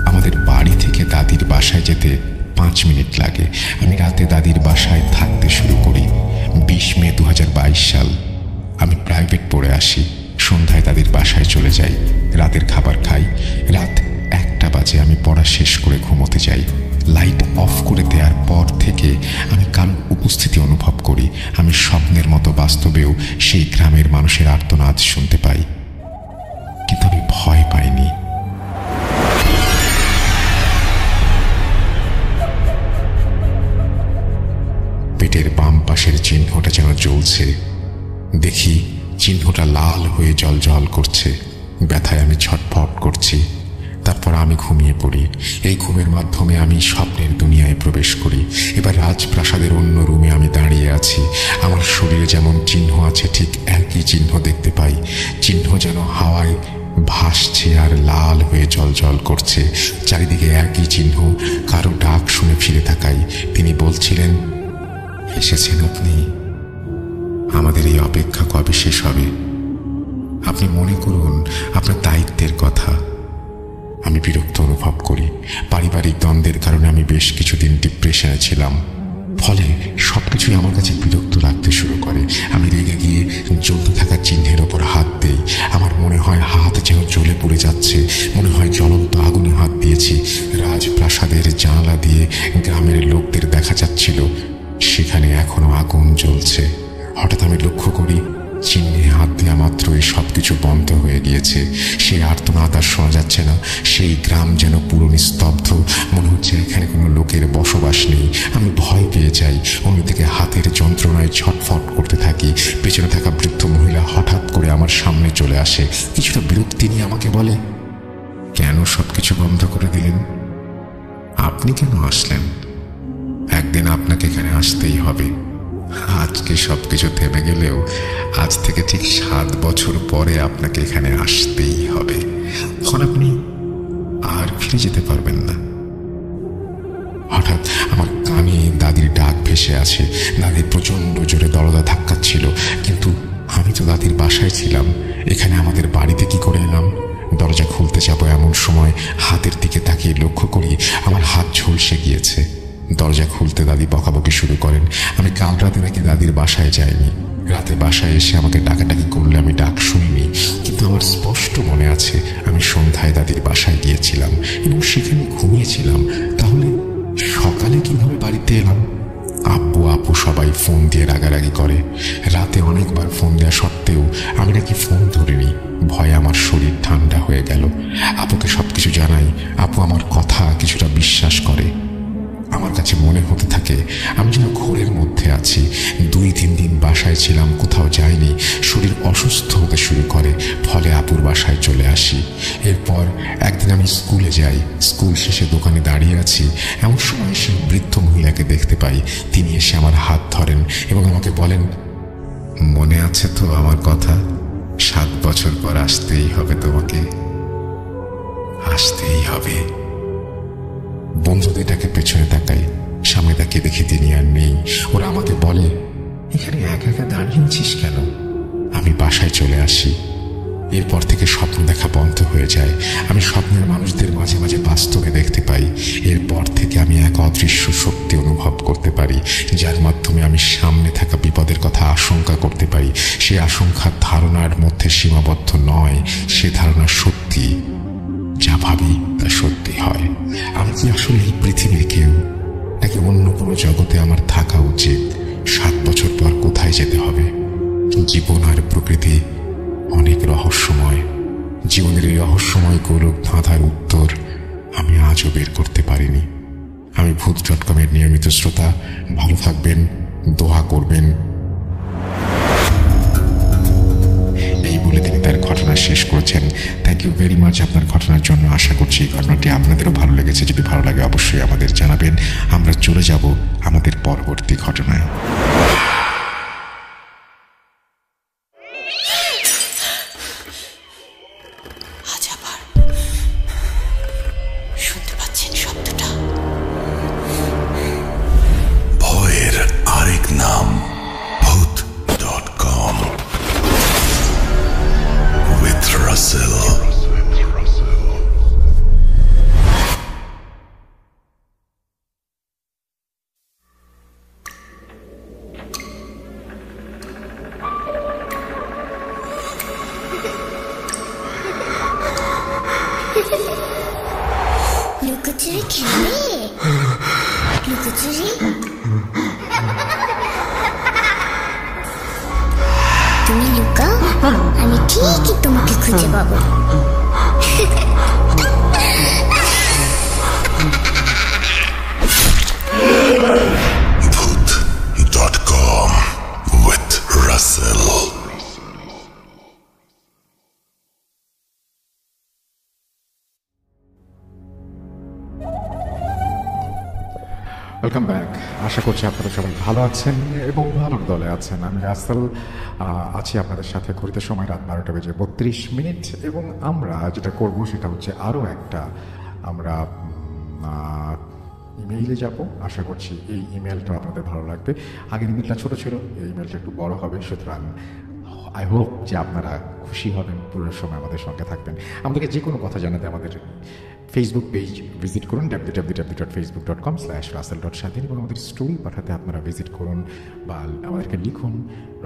আমাদের বাড়ি থেকে দাদির বাসায় যেতে 5 মিনিট লাগে। আমি রাতে দাদির বাসায় থাকতে শুরু করি। 20 মে 2022 সাল। আমি প্রাইভেট পড়ে আসি। সন্ধ্যায় দাদির বাসায় চলে যাই, রাতের খাবার খাই। রাত 1টা বাজে আমি পড়া শেষ করে ঘুমোতে যাই। লাইট অফ করে দেওয়ার পর থেকে আমি কারো উপস্থিতি অনুভব করি। আমি স্বপ্নের মতো বাস্তবেও সেই গ্রামের মানুষের আর্তনাদ শুনতে পাই, কিন্তু আমি ভয় পাইনি। পেটের বাম পাশের চিহ্নটা যেন জ্বলছে। দেখি চিহ্নটা লাল হয়ে জ্বলজ্বল করছে। ব্যথায় আমি ছটফট করছি। তারপর আমি ঘুমিয়ে পড়ি। এই ঘুমের মাধ্যমে আমি স্বপ্নের দুনিয়ায় প্রবেশ করি। এবার রাজপ্রাসাদের অন্য রুমে আমি দাঁড়িয়ে আছি। আমার শরীরে যেমন চিহ্ন আছে ঠিক একই চিহ্ন দেখতে পাই। চিহ্ন যেন হাওয়ায় ভাসছে আর লাল হয়ে জ্বলজ্বল করছে। চারিদিকে একই চিহ্ন। কারো ডাক শুনে ফিরে তাকাই। তিনি বলছিলেন, এসেছেন আপনি, আমাদের এই অপেক্ষা কবে শেষ হবে? আপনি মনে করুন আপনার দায়িত্বের কথা। আমি বিরক্ত অনুভব করি। পারিবারিক দ্বন্দ্বের কারণে আমি বেশ কিছুদিন ডিপ্রেশনে ছিলাম। ফলে সবকিছুই আমার কাছে বিরক্ত লাগতে শুরু করে। আমি রেগে গিয়ে জ্বলতে থাকা চিহ্নের ওপর হাত দেই। আমার মনে হয় হাত যেন জ্বলে পড়ে যাচ্ছে, মনে হয় জ্বলন্ত আগুনে হাত দিয়েছি। রাজপ্রাসাদের জানালা দিয়ে গ্রামের লোকদের দেখা যাচ্ছিল, সেখানে এখনো আগুন জ্বলছে। হঠাৎ আমি লক্ষ্য করি চিহ্নে হাত দেওয়া মাত্রই সবকিছু বন্ধ হয়ে গিয়েছে। সেই আর্তনাদ আর শোনা যাচ্ছে না। সেই গ্রাম যেন পুরো নিস্তব্ধ, মনে হচ্ছে এখানে কোনো লোকের বসবাস নেই। আমি ভয় পেয়ে যাই। অন্যদিকে হাতের যন্ত্রণায় ছটফট করতে থাকি। পেছনে থাকা বৃদ্ধ মহিলা হঠাৎ করে আমার সামনে চলে আসে। কিছুটা বিরক্তি নিয়ে আমাকে বলে, কেন সবকিছু বন্ধ করে দিলেন? আপনি কেন আসলেন? একদিন আপনাকে এখানে আসতেই হবে। আজকে সবকিছু থেমে গেলেও আজ থেকে ঠিক 7 বছর পরে আপনাকে এখানে আসতেই হবে। তখন আপনি আর ফিরে যেতে পারবেন না। হঠাৎ আমার কানে দাদির ডাক ভেসে আসে। দাদি প্রচন্ড জোরে দরজা ধাক্কাচ্ছিল, কিন্তু আমি তো দাদির বাসায় ছিলাম। এখানে আমাদের বাড়িতে কি করে এলাম? দরজা খুলতে যাবো এমন সময় হাতের দিকে তাকিয়ে লক্ষ্য করি আমার হাত ঝলসে গিয়েছে। দরজা খুলতে দাদি বকাবকি শুরু করেন। আমি কাল রাতে নাকি দাদির বাসায় যাইনি। রাতে বাসায় এসে আমাকে ডাকাডাকি করলে আমি ডাক শুনিনি, কিন্তু আমার স্পষ্ট মনে আছে আমি সন্ধ্যায় দাদির বাসায় গিয়েছিলাম এবং সেখানে ঘুমিয়েছিলাম। তাহলে সকালে কিভাবে বাড়িতে এলাম? আব্বু আপু সবাই ফোন দিয়ে রাগারাগি করে। রাতে অনেকবার ফোন দেওয়া সত্ত্বেও আমি নাকি ফোন ধরিনি। ভয়ে আমার শরীর ঠান্ডা হয়ে গেল। আপুকে সবকিছু জানাই। আপু আমার কথা কিছুটা বিশ্বাস করে। আমার কাছে মনে হতে থাকে আমি যেন ঘোরের মধ্যে আছি। 2-3 দিন বাসায় ছিলাম, কোথাও যাইনি। শরীর অসুস্থ হতে শুরু করে, ফলে আপুর বাসায় চলে আসি। এরপর একদিন আমি স্কুলে যাই। স্কুল শেষে দোকানে দাঁড়িয়ে আছি, এমন সময় সেই বৃদ্ধ মহিলাকে দেখতে পাই। তিনি এসে আমার হাত ধরেন এবং আমাকে বলেন, মনে আছে তো আমার কথা? 7 বছর পর আসতেই হবে তোমাকে, আসতেই হবে। বন্ধুদেরটাকে পেছনে তাকাই, সামনে তাকিয়ে দেখি তিনি আর নেই। ওরা আমাকে বলে, এখানে একা একা দাঁড়িয়ে আছিস কেন? আমি বাসায় চলে আসি। এরপর থেকে স্বপ্ন দেখা বন্ধ হয়ে যায়। আমি স্বপ্নের মানুষদের মাঝে মাঝে বাস্তবে দেখতে পাই। এরপর থেকে আমি এক অদৃশ্য শক্তি অনুভব করতে পারি, যার মাধ্যমে আমি সামনে থাকা বিপদের কথা আশঙ্কা করতে পারি। সে আশঙ্কার ধারণার মধ্যে সীমাবদ্ধ নয়, সে ধারণা সত্যি। যা ভাবি তা সত্যি হয়। আমি কি আসলে এই পৃথিবীর কেউ, নাকি অন্য কোনো জগতে আমার থাকা উচিত? 7 বছর পর কোথায় যেতে হবে? জীবন আর প্রকৃতি অনেক রহস্যময়। জীবনের এই রহস্যময় গোলক ধাঁধার উত্তর আমি আজও বের করতে পারিনি। আমি ভূত.com-এর নিয়মিত শ্রোতা। ভালো থাকবেন, দোয়া করবেন। এই বলে তিনি তার ঘটনা শেষ করেছেন। থ্যাংক ইউ ভেরি মাচ আপনার ঘটনার জন্য। আশা করছি এই ঘটনাটি আপনাদেরও ভালো লেগেছে। যদি ভালো লাগে অবশ্যই আমাদের জানাবেন। আমরা চলে যাব আমাদের পরবর্তী ঘটনায়। আজ আবার শুনতে পাচ্ছেন শব্দটা? ভয়ের আরেক নাম ভূত.com with Russell. লুকোচুরি খেলবে? লুকোচুরি? তুমি লুকাও, আমি ঠিকই তোমাকে খুঁজে পাবো। Voot.com with Russell. Welcome back. আশা করছি আপনারা সবাই ভালো আছেন এবং ভালোর দলে আছেন। আমি রাসেল আছি আপনাদের সাথে। ঘড়িতে সময় রাত 12:32 এবং আমরা যেটা করব সেটা হচ্ছে আরও একটা আমরা ইমেইলে যাব। আশা করছি এই ইমেলটা আপনাদের ভালো লাগবে। আগের ইমেলটা ছোটো ছিল, এই ইমেলটা একটু বড় হবে, সুতরাং আই হোপ যে আপনারা খুশি হবেন, পুরো সময় আমাদের সঙ্গে থাকবেন। আমাদেরকে যে কোনো কথা জানাতে আমাদের ফেসবুক পেজ ভিজিট করুন www.facebook.com/russell.স্বাধীন, এবং আমাদের স্টোরি পাঠাতে আপনারা ভিজিট করুন বা আমাদেরকে লিখুন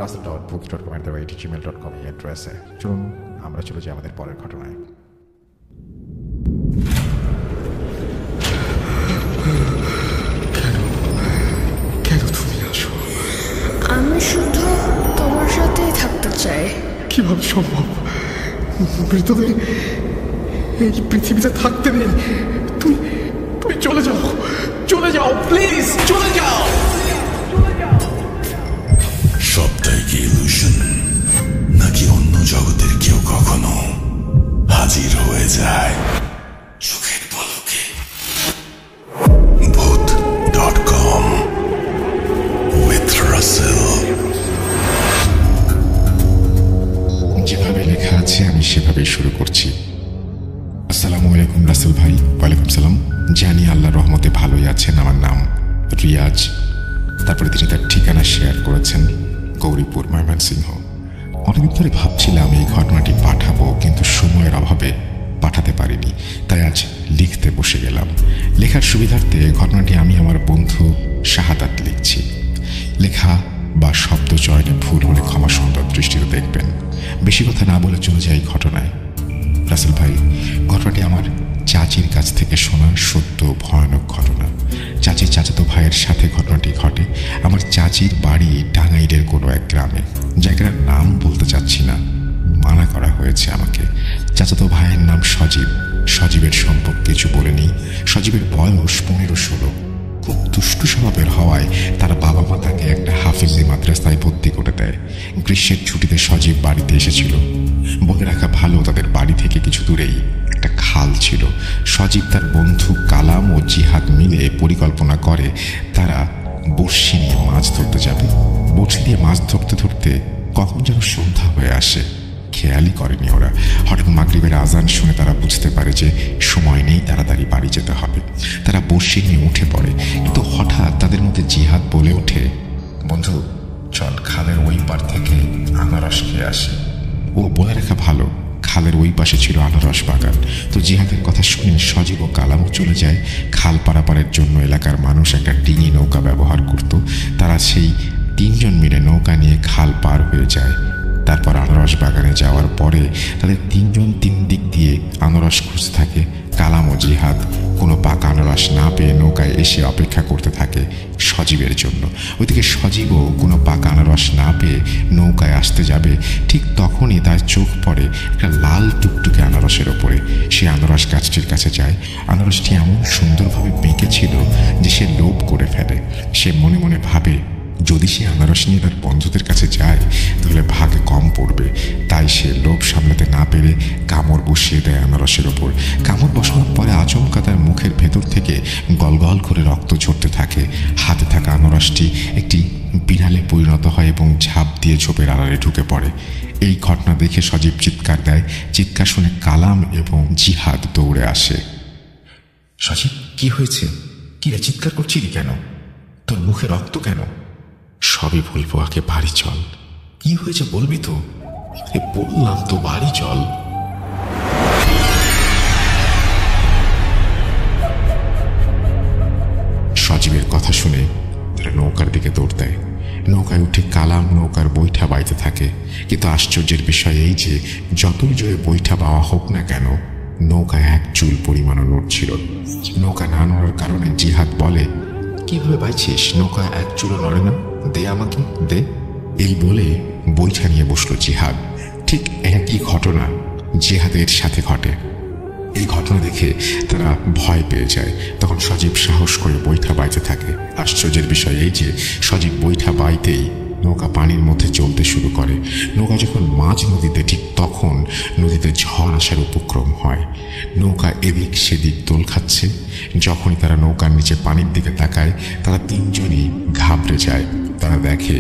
russell.books.com@gmail.com এই অ্যাড্রেসে। চলুন আমরা চলে যাই আমাদের পরের ঘটনায়। কেন তুমি আসো? আমি শুধু তোমার সাথেই থাকতে চাই। কিভাবে সম্ভব? মৃতদের এই পৃথিবীতে থাকতে নেই। তুমি তুমি চলে যাও, চলে যাও, প্লিজ চলে যাও। সবটাই কি ইলুশন, নাকি অন্য জগতের কেউ কখনো হাজির হয়ে যায় চোখের পলকে? Booth.com with Russell। যেভাবে লেখা আছে আমি সেভাবেই শুরু করছি। আসসালামু আলাইকুম রাসেল ভাই। ওয়ালাইকুম সালাম। জানি আল্লাহর রহমতে ভালোই আছেন। আমার নাম রিয়াজ। তারপরে তিনি তার ঠিকানা শেয়ার করেছেন, গৌরীপুর, ময়মনসিংহ। অনেকদিন ধরে ভাবছিলাম এই ঘটনাটি পাঠাবো, কিন্তু সময়ের অভাবে পাঠাতে পারিনি, তাই আজ লিখতে বসে গেলাম। লেখার সুবিধার্থে ঘটনাটি আমি আমার বন্ধু শাহাদাত লিখছি। লেখা বা শব্দ চয়নে ভুল হলে ক্ষমা সুন্দর দৃষ্টিতে দেখবেন। বেশি কথা না বলে চলে যাই ঘটনায়। রাসেল ভাই, ঘটনাটি আমার চাচির কাছ থেকে শোনা সত্য ভয়ানক ঘটনা। চাচির চাচাতো ভাইয়ের সাথে ঘটনাটি ঘটে। আমার চাচির বাড়ি টাঙ্গাইলের কোনো এক গ্রামে। জায়গার নাম বলতে চাচ্ছি না, মানা করা হয়েছে আমাকে। চাচাতো ভাইয়ের নাম সজীব। সজীবের সম্পর্কে কিছু বলেনি। সজীবের বয়স 15-16। খুব দুষ্টু স্বভাবের হওয়ায় তার বাবা মা তাকে একটা হাফিজি মাদ্রাসায় ভর্তি করে দেয়। গ্রীষ্মের ছুটিতে সজীব বাড়িতে এসেছিল। বলে রাখা ভালো, তাদের বাড়ি থেকে কিছু দূরেই একটা খাল ছিল। সজীব তার বন্ধু কালাম ও জিহাদ মিলে পরিকল্পনা করে তারা বড়শি নিয়ে মাছ ধরতে যাবে। বড়শি দিয়ে মাছ ধরতে ধরতে কখন যেন সন্ধ্যা হয়ে আসে। খেয়ালই করেনি ওরা। হঠাৎ মাগরিবের আজান শুনে তারা বুঝতে পারে যে সময় নেই, তাড়াতাড়ি বাড়ি যেতে হবে। তারা বড়শি নিয়ে উঠে পড়ে, কিন্তু হঠাৎ তাদের মধ্যে জিহাদ বলে ওঠে, বন্ধু চল খালের ওই পার থেকে আনারস খেয়ে আসি। ও বলে রাখা ভালো, খালের ওই পাশে ছিল আনারস বাগান। তো জিহাদের কথা শুনে সজীব ও কালামও চলে যায়। খাল পারাপারের জন্য এলাকার মানুষ একটা ডিঙি নৌকা ব্যবহার করত। তারা সেই 3 জন মিলে নৌকা নিয়ে খাল পার হয়ে যায়। তারপর আনারস বাগানে যাওয়ার পরে তাদের 3 জন 3 দিক দিয়ে আনারস খুঁজতে থাকে। কালাম ও জিহাদ কোনো পাকা আনারস না পেয়ে নৌকায় এসে অপেক্ষা করতে থাকে সজীবের জন্য। ওইদিকে সজীবও কোনো পাকা আনারস না পেয়ে নৌকায় আসতে যাবে, ঠিক তখনই তার চোখ পড়ে একটা লাল টুকটুকে আনারসের ওপরে। সে আনারস গাছটির কাছে যায়। আনারসটি এমন সুন্দরভাবে বেঁকেছিল যে সে লোভ করে ফেলে। সে মনে মনে ভাবে, যদি সে আনারস নিয়ে তার বন্ধুদের কাছে যায় তাহলে ভাগে কম পড়বে। তাই সে লোভ সামলাতে না পেরে কামড় বসিয়ে দেয় আনারসের ওপর। কামড় বসানোর পরে আচমকা তার মুখের ভেতর থেকে গলগল করে রক্ত ঝরতে থাকে। হাতে থাকা আনারসটি একটি বিড়ালে পরিণত হয় এবং ঝাঁপ দিয়ে ঝোপের আড়ালে ঢুকে পড়ে। এই ঘটনা দেখে সজীব চিৎকার দেয়। চিৎকার শুনে কালাম এবং জিহাদ দৌড়ে আসে। সজীব, কি হয়েছে? কি রে, চিৎকার করছিলি কেন? তোর মুখে রক্ত কেন? সবই বলবো, আগে বাড়ি চল। কি হয়েছে বলবি তো? বললাম তো বাড়ি চল। সজীবের কথা শুনে তারা নৌকার দিকে দৌড় দেয়। নৌকায় উঠে কালাম নৌকার বৈঠা বাইতে থাকে। কিন্তু আশ্চর্যের বিষয় এই যে যতই জোরে বৈঠা বাওয়া হোক না কেন, নৌকায় 1 চুল পরিমাণও নড়ছিল। নৌকা না নড়ার কারণে জিহাদ বলে, কিভাবে বাইছিস? নৌকা 1 চুলও নড়ে না, দে আমাকে দে। এই বলে বৈঠা নিয়ে বসলো জিহাদ। ঠিক একই ঘটনা জিহাদের সাথে ঘটে। এই ঘটনা দেখে তারা ভয় পেয়ে যায়। তখন সজীব সাহস করে বৈঠা বাইতে থাকে। আশ্চর্যের বিষয় এই যে সজীব বৈঠা বাইতেই নৌকা পানির মধ্যে চলতে শুরু করে। নৌকা যখন মাঝ নদীতে, ঠিক তখন নদীতে ঝড় আসার উপক্রম হয়। নৌকা এদিক সেদিক দোল খাচ্ছে। যখনই তারা নৌকার নিচে পানির দিকে তাকায়, তারা 3 জনই ঘাবড়ে যায়। তারা দেখে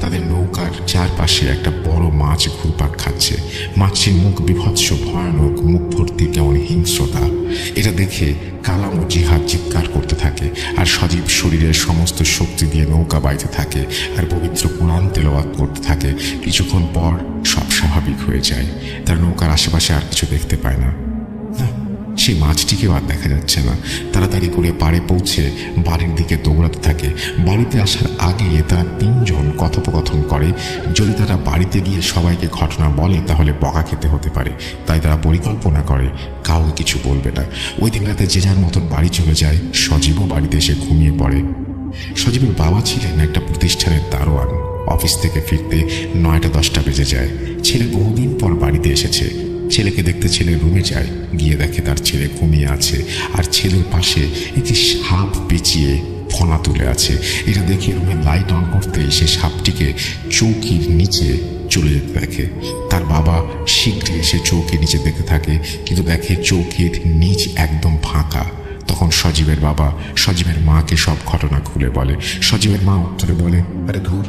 তাদের নৌকার চারপাশে একটা বড় মাছ ঘুরপাক খাচ্ছে। মাছটির মুখ বিভৎস ভয়ানক, মুখ ভর্তি কেমন হিংস্রতা। এটা দেখে কালাম ও জিহাদ চিৎকার করতে থাকে, আর সজীব শরীরের সমস্ত শক্তি দিয়ে নৌকা বাইতে থাকে আর পবিত্র কোরআন তেলাওয়াত করতে থাকে। কিছুক্ষণ পর সব স্বাভাবিক হয়ে যায়। তার নৌকার আশেপাশে আর কিছু দেখতে পায় না। সেই মাছটিকেও আর দেখা যাচ্ছে না। তাড়াতাড়ি করে পাড়ে পৌঁছে বাড়ির দিকে দৌড়াতে থাকে। বাড়িতে আসার আগে তারা 3 জন কথোপকথন করে। যদি তারা বাড়িতে গিয়ে সবাইকে ঘটনা বলে তাহলে বকা খেতে হতে পারে, তাই তারা পরিকল্পনা করে কাউকে কিছু বলবে না। ওই দিন রাতে যে যার মতন বাড়ি চলে যায়। সজীবও বাড়িতে এসে ঘুমিয়ে পড়ে। সজীবের বাবা ছিলেন একটা প্রতিষ্ঠানের দারোয়ান। অফিস থেকে ফিরতে 9টা-10টা বেজে যায়। ছেলে বহুদিন পর বাড়িতে এসেছে। ছেলেকে দেখতে ছেলে রুমে যায়। গিয়ে দেখে তার ছেলে ঘুমিয়ে আছে, আর ছেলের পাশে একটি সাপ পেঁচিয়ে ফনা তুলে আছে। এটা দেখে রুমে লাইট অন করতে সে সাপটিকে চৌকির নিচে চলে যেতে দেখে। তার বাবা শীঘ্রই সে চৌকির নিচে দেখতে থাকে, কিন্তু দেখে চৌকির নিচ একদম ফাঁকা। তখন সজীবের বাবা সজীবের মাকে সব ঘটনা খুলে বলে। সজীবের মা উত্তরে বলে, আরে ধুর,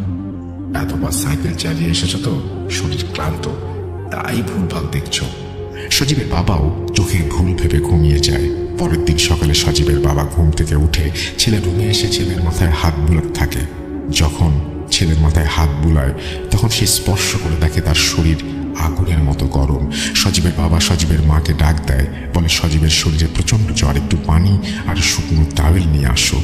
এতবার সাইকেল চালিয়ে এসেছো তো, শরীর ক্লান্ত, তাই ভুলভাল দেখছো। সজীবের বাবাও চোখে ভুল ভেবে ঘুমিয়ে যায়। পরের দিন সকালে সজীবের বাবা ঘুম থেকে উঠে ছেলের রুমে এসে ছেলের মাথায় হাত বুলাতে থাকে। যখন ছেলের মাথায় হাত বুলায় তখন সে স্পর্শ করে দেখে তার শরীর আগুনের মতো গরম। সজীবের বাবা সজীবের মাকে ডাক দেয়, বলে সজীবের শরীরে প্রচণ্ড জ্বর, একটু পানি আর শুকনো টাওয়েল নিয়ে আসো।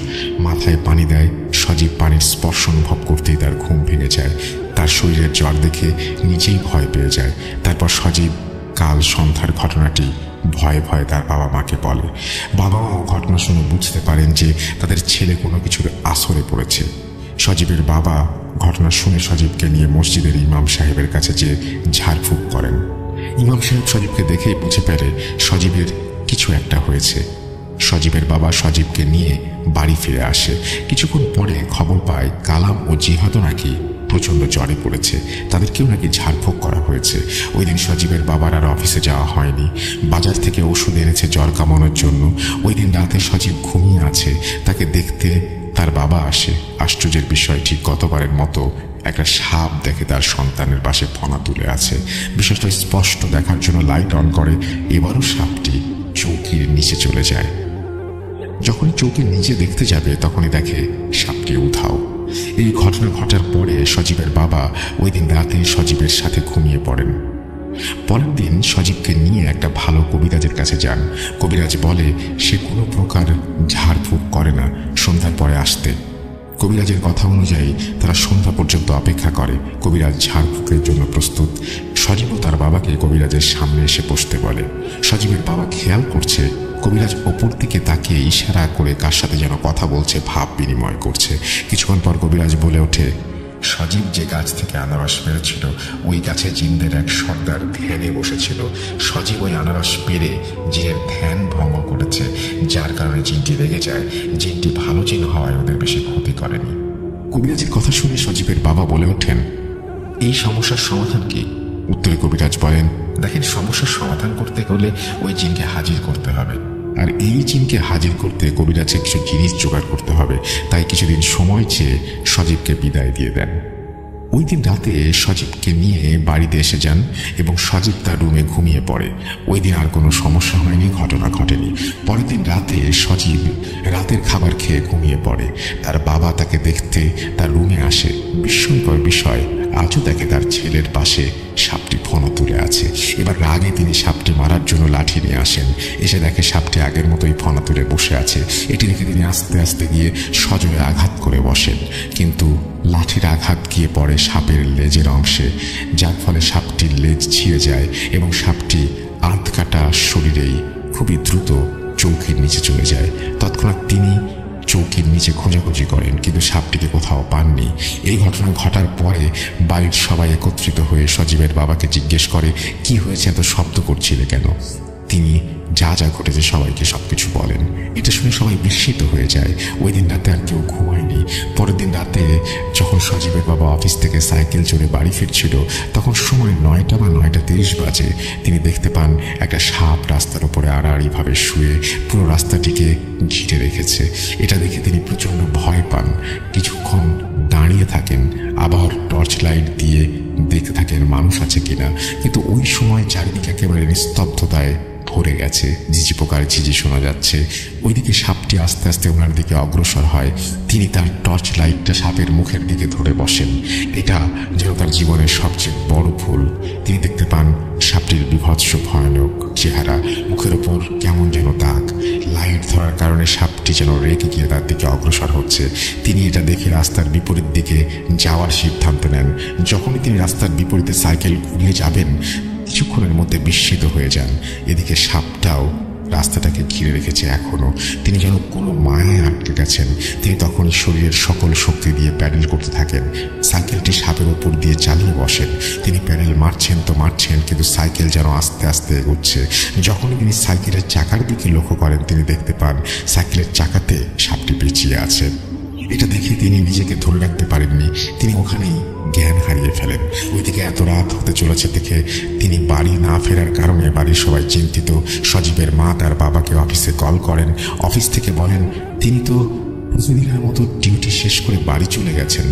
মাথায় পানি দেয়। সজীব পানির স্পর্শ অনুভব করতেই তার ঘুম ভেঙে যায়। তার শরীরের জ্বর দেখে নিজেই ভয় পেয়ে যায়। তারপর সজীব কাল সন্ধ্যার ঘটনাটি ভয়ে ভয়ে তার বাবা মাকে বলে। বাবা মাও ঘটনা শুনে বুঝতে পারেন যে তাদের ছেলে কোনো কিছুর আসরে পড়েছে। সজীবের বাবা ঘটনা শুনে সজীবকে নিয়ে মসজিদের ইমাম সাহেবের কাছে যেয়ে ঝাড়ফুঁক করেন। ইমাম সাহেব সজীবকে দেখেই বুঝে পেরে সজীবের কিছু একটা হয়েছে। সজীবের বাবা সজীবকে নিয়ে বাড়ি ফিরে আসে। কিছুক্ষণ পরে খবর পায় কালাম ও জিহাদও নাকি প্রচণ্ড জ্বরে পড়েছে, তাদেরকেও নাকি ঝাড়ফুঁক করা হয়েছে। ওই দিন সজীবের বাবার আর অফিসে যাওয়া হয়নি। বাজার থেকে ওষুধ এনেছে জ্বর কামানোর জন্য। ওই দিন রাতে সজীব ঘুমিয়ে আছে। তাকে দেখতে তার বাবা আসে। আশ্চর্যের বিষয়, ঠিক গতবারের মতো একটা সাপ দেখে তার সন্তানের পাশে ফনা তুলে আছে। বিষয়টা স্পষ্ট দেখার জন্য লাইট অন করে। এবারও সাপটি চৌকির নিচে চলে যায়। যখনই চৌকির নিচে দেখতে যাবে তখনই দেখে সাপটি উধাও। এই ঘটনা ঘটার পরে সজীবের বাবা ওই দিন রাতে সজীবের সাথে ঘুমিয়ে পড়েন। পরের দিন সজীবকে নিয়ে একটা ভালো কবিরাজের কাছে যান। কবিরাজ বলে সে কোনো প্রকার ঝাড়ফুঁক করে না, সন্ধ্যার পরে আসতে। কবিরাজের কথা অনুযায়ী তারা সন্ধ্যা পর্যন্ত অপেক্ষা করে। কবিরাজ ঝাড়ফুঁকের জন্য প্রস্তুত। সজীবও তার বাবাকে কবিরাজের সামনে এসে বসতে বলে। সজীবের বাবা খেয়াল করছে কবিরাজ ওপর দিকে তাকিয়ে ইশারা করে কার সাথে যেন কথা বলছে, ভাব বিনিময় করছে। কিছুক্ষণ পর কবিরাজ বলে ওঠে, সজীব যে গাছ থেকে আনারস পেরেছিল ওই গাছে জিনদের এক সর্দার ধ্যানে বসেছিল। সজীব ওই আনারস পেরে জিনের ধ্যান ভঙ্গ করেছে, যার কারণে জিনটি রেগে যায়। জিনটি ভালো জিন হওয়ায় ওদের বেশি ক্ষতি করেনি। কবিরাজের কথা শুনে সজীবের বাবা বলে ওঠেন, এই সমস্যার সমাধান কি? উত্তরে কবিরাজ বলেন, দেখেন, সমস্যার সমাধান করতে হলে ওই জিনকে হাজির করতে হবে, আর এই জিনকে হাজির করতে কবিরাজকে কিছু জিনিস জোগাড় করতে হবে। তাই কিছুদিন সময় চেয়ে সজীবকে বিদায় দিয়ে দেন। ওই দিন রাতে সজীবকে নিয়ে বাড়িতে এসে যান এবং সজীব তার রুমে ঘুমিয়ে পড়ে। ওই দিন আর কোনো সমস্যা হয়নি, ঘটনা ঘটেনি। পরের দিন রাতে সজীব রাতের খাবার খেয়ে ঘুমিয়ে পড়ে। তার বাবা তাকে দেখতে তার রুমে আসে। বিস্ময়কর বিষয়, আজও দেখে তার ছেলের পাশে সাপটি ফনা তুলে আছে। এবার রাগে তিনি সাপটি মারার জন্য লাঠি নিয়ে আসেন। এসে দেখে সাপটি আগের মতোই ফনা তুলে বসে আছে। এটি দেখে তিনি আস্তে আস্তে গিয়ে সজোরে আঘাত করে বসেন, কিন্তু লাঠির আঘাত গিয়ে পড়ে সাপের লেজের অংশে, যার ফলে সাপটির লেজ ছিঁড়ে যায় এবং সাপটি আধ কাটা শরীরেই খুবই দ্রুত চৌকির নিচে চলে যায়। তৎক্ষণাৎ তিনি চৌকির নিচে খোঁজাখুঁজি করেন, কিন্তু সাপটিকে কোথাও পাননি। এই ঘটনা ঘটার পরে বাড়ির সবাই একত্রিত হয়ে সজীবের বাবাকে জিজ্ঞেস করে, কি হয়েছে, এত শব্দ করছিলে কেন? তিনি যা যা ঘটেছে সবাইকে সবকিছু বলেন। এটা শুনে সবাই বিস্মিত হয়ে যায়। ওই দিন রাতে আর কেউ ঘুমায়নি। পরের দিন রাতে যখন সজীবের বাবা অফিস থেকে সাইকেল চড়ে বাড়ি ফিরছিল, তখন সময় 9টা বা 9:30 বাজে। তিনি দেখতে পান একটা সাপ রাস্তার উপরে আড়াআড়িভাবে শুয়ে পুরো রাস্তাটিকে ঘিরে রেখেছে। এটা দেখে তিনি প্রচণ্ড ভয় পান। কিছুক্ষণ দাঁড়িয়ে থাকেন, আবার টর্চ লাইট দিয়ে দেখতে থাকেন মানুষ আছে কিনা, কিন্তু ওই সময় চারিদিকে একেবারে নিস্তব্ধতায় ভরে গেছে, ঝিঝি পোকার ঝিঝি শোনা যাচ্ছে। ওইদিকে সাপটি আস্তে আস্তে ওনার দিকে অগ্রসর হয়। তিনি তার টর্চ লাইটটা সাপের মুখের দিকে ধরে বসেন। এটা যেন তার জীবনের সবচেয়ে বড় ভুল। তিনি দেখতে পান সাপটির বিভৎস ভয়ানক চেহারা, মুখের ওপর কেমন যেন দাগ। লাইট ধরার কারণে সাপটি যেন রেগে গিয়ে তার দিকে অগ্রসর হচ্ছে। তিনি এটা দেখে রাস্তার বিপরীত দিকে যাওয়ার সিদ্ধান্ত নেন। যখনই তিনি রাস্তার বিপরীতে সাইকেল ঘুরিয়ে যাবেন, কিছুক্ষণের মধ্যে বিস্মিত হয়ে যান। এদিকে সাপটাও রাস্তাটাকে ঘিরে রেখেছে এখনো। তিনি যেন কোনো মায়ায় আটকে গেছেন। তিনি তখনই শরীরের সকল শক্তি দিয়ে প্যাডেল করতে থাকেন। সাইকেলটি সাপের ওপর দিয়ে চালিয়ে বসেন। তিনি প্যাডেল মারছেন তো মারছেন, কিন্তু সাইকেল যেন আস্তে আস্তে এগোচ্ছে। যখনই তিনি সাইকেলের চাকার দিকে লক্ষ্য করেন, তিনি দেখতে পান সাইকেলের চাকাতে সাপটি পেঁচিয়ে আছে। এটা দেখে তিনি নিজেকে ধরে রাখতে পারেননি। তিনি ওখানেই জ্ঞান হারিয়ে ফেলেন। ওইদিকে এত রাত হতে চলেছে দেখে তিনি বাড়ি না ফেরার কারণে বাড়ির সবাই চিন্তিত। সজীবের মা তার বাবাকে অফিসে কল করেন। অফিস থেকে বলেন তিনি তো প্রতিদিনের মতো ডিউটি শেষ করে বাড়ি চলে গেছেন।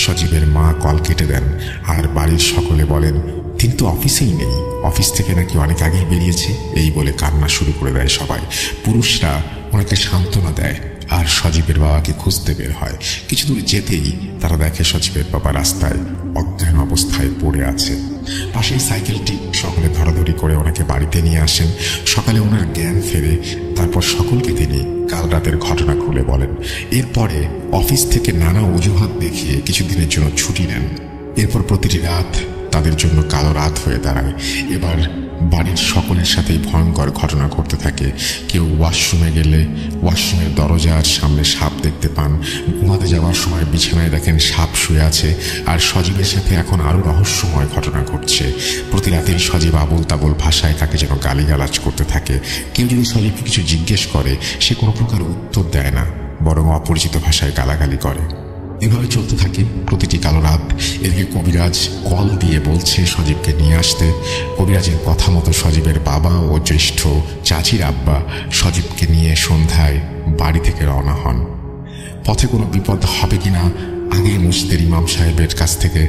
সজীবের মা কল কেটে দেন, আর বাড়ির সকলে বলেন তিনি তো অফিসেই নেই, অফিস থেকে নাকি অনেক আগেই বেরিয়েছে। এই বলে কান্না শুরু করে দেয় সবাই। পুরুষরা ওনাকে সান্ত্বনা দেয় আর সজীবের বাবাকে খুঁজতে বের হয়। কিছু দূর যেতেই তারা দেখে সজীবের বাবা রাস্তায় অজ্ঞান অবস্থায় পড়ে আছে। পাশেই সাইকেলটি সকলে ধরাধরি করে ওনাকে বাড়িতে নিয়ে আসেন। সকালে ওনার জ্ঞান ফেরে। তারপর সকলকে তিনি কাল রাতের ঘটনা খুলে বলেন। এরপরে অফিস থেকে নানা অজুহাত দেখিয়ে কিছুদিনের জন্য ছুটি নেন। এরপর প্রতিটি রাত তাদের জন্য কালো রাত হয়ে দাঁড়ায়। এবার বাড়ির সকলের সাথেই ভয়ঙ্কর ঘটনা ঘটতে থাকে। কেউ ওয়াশরুমে গেলে ওয়াশরুমের দরজার সামনে সাপ দেখতে পান। ঘুমাতে যাওয়ার সময় বিছানায় দেখেন সাপ শুয়ে আছে। আর সজীবের সাথে এখন আরও রহস্যময় ঘটনা ঘটছে। প্রতি রাতেই সজীব আবোল তাবোল ভাষায় তাকে যেন গালিগালাজ করতে থাকে। কেউ যদি সজীবকে কিছু জিজ্ঞেস করে, সে কোনো প্রকার উত্তর দেয় না, বরং অপরিচিত ভাষায় গালাগালি করে। এভাবে চলতে থাকে প্রতিটি কালো রাত। এদিকে কবিরাজ কল দিয়ে বলছে সজীবকে নিয়ে আসতে। কবিরাজের কথা মতো সজীবের বাবা ও জ্যেষ্ঠ চাচির আব্বা সজীবকে নিয়ে সন্ধ্যায় বাড়ি থেকে রওনা হন। পথে কোনো বিপদ হবে কিনা আগে মসজিদের ইমাম সাহেবের কাছ থেকে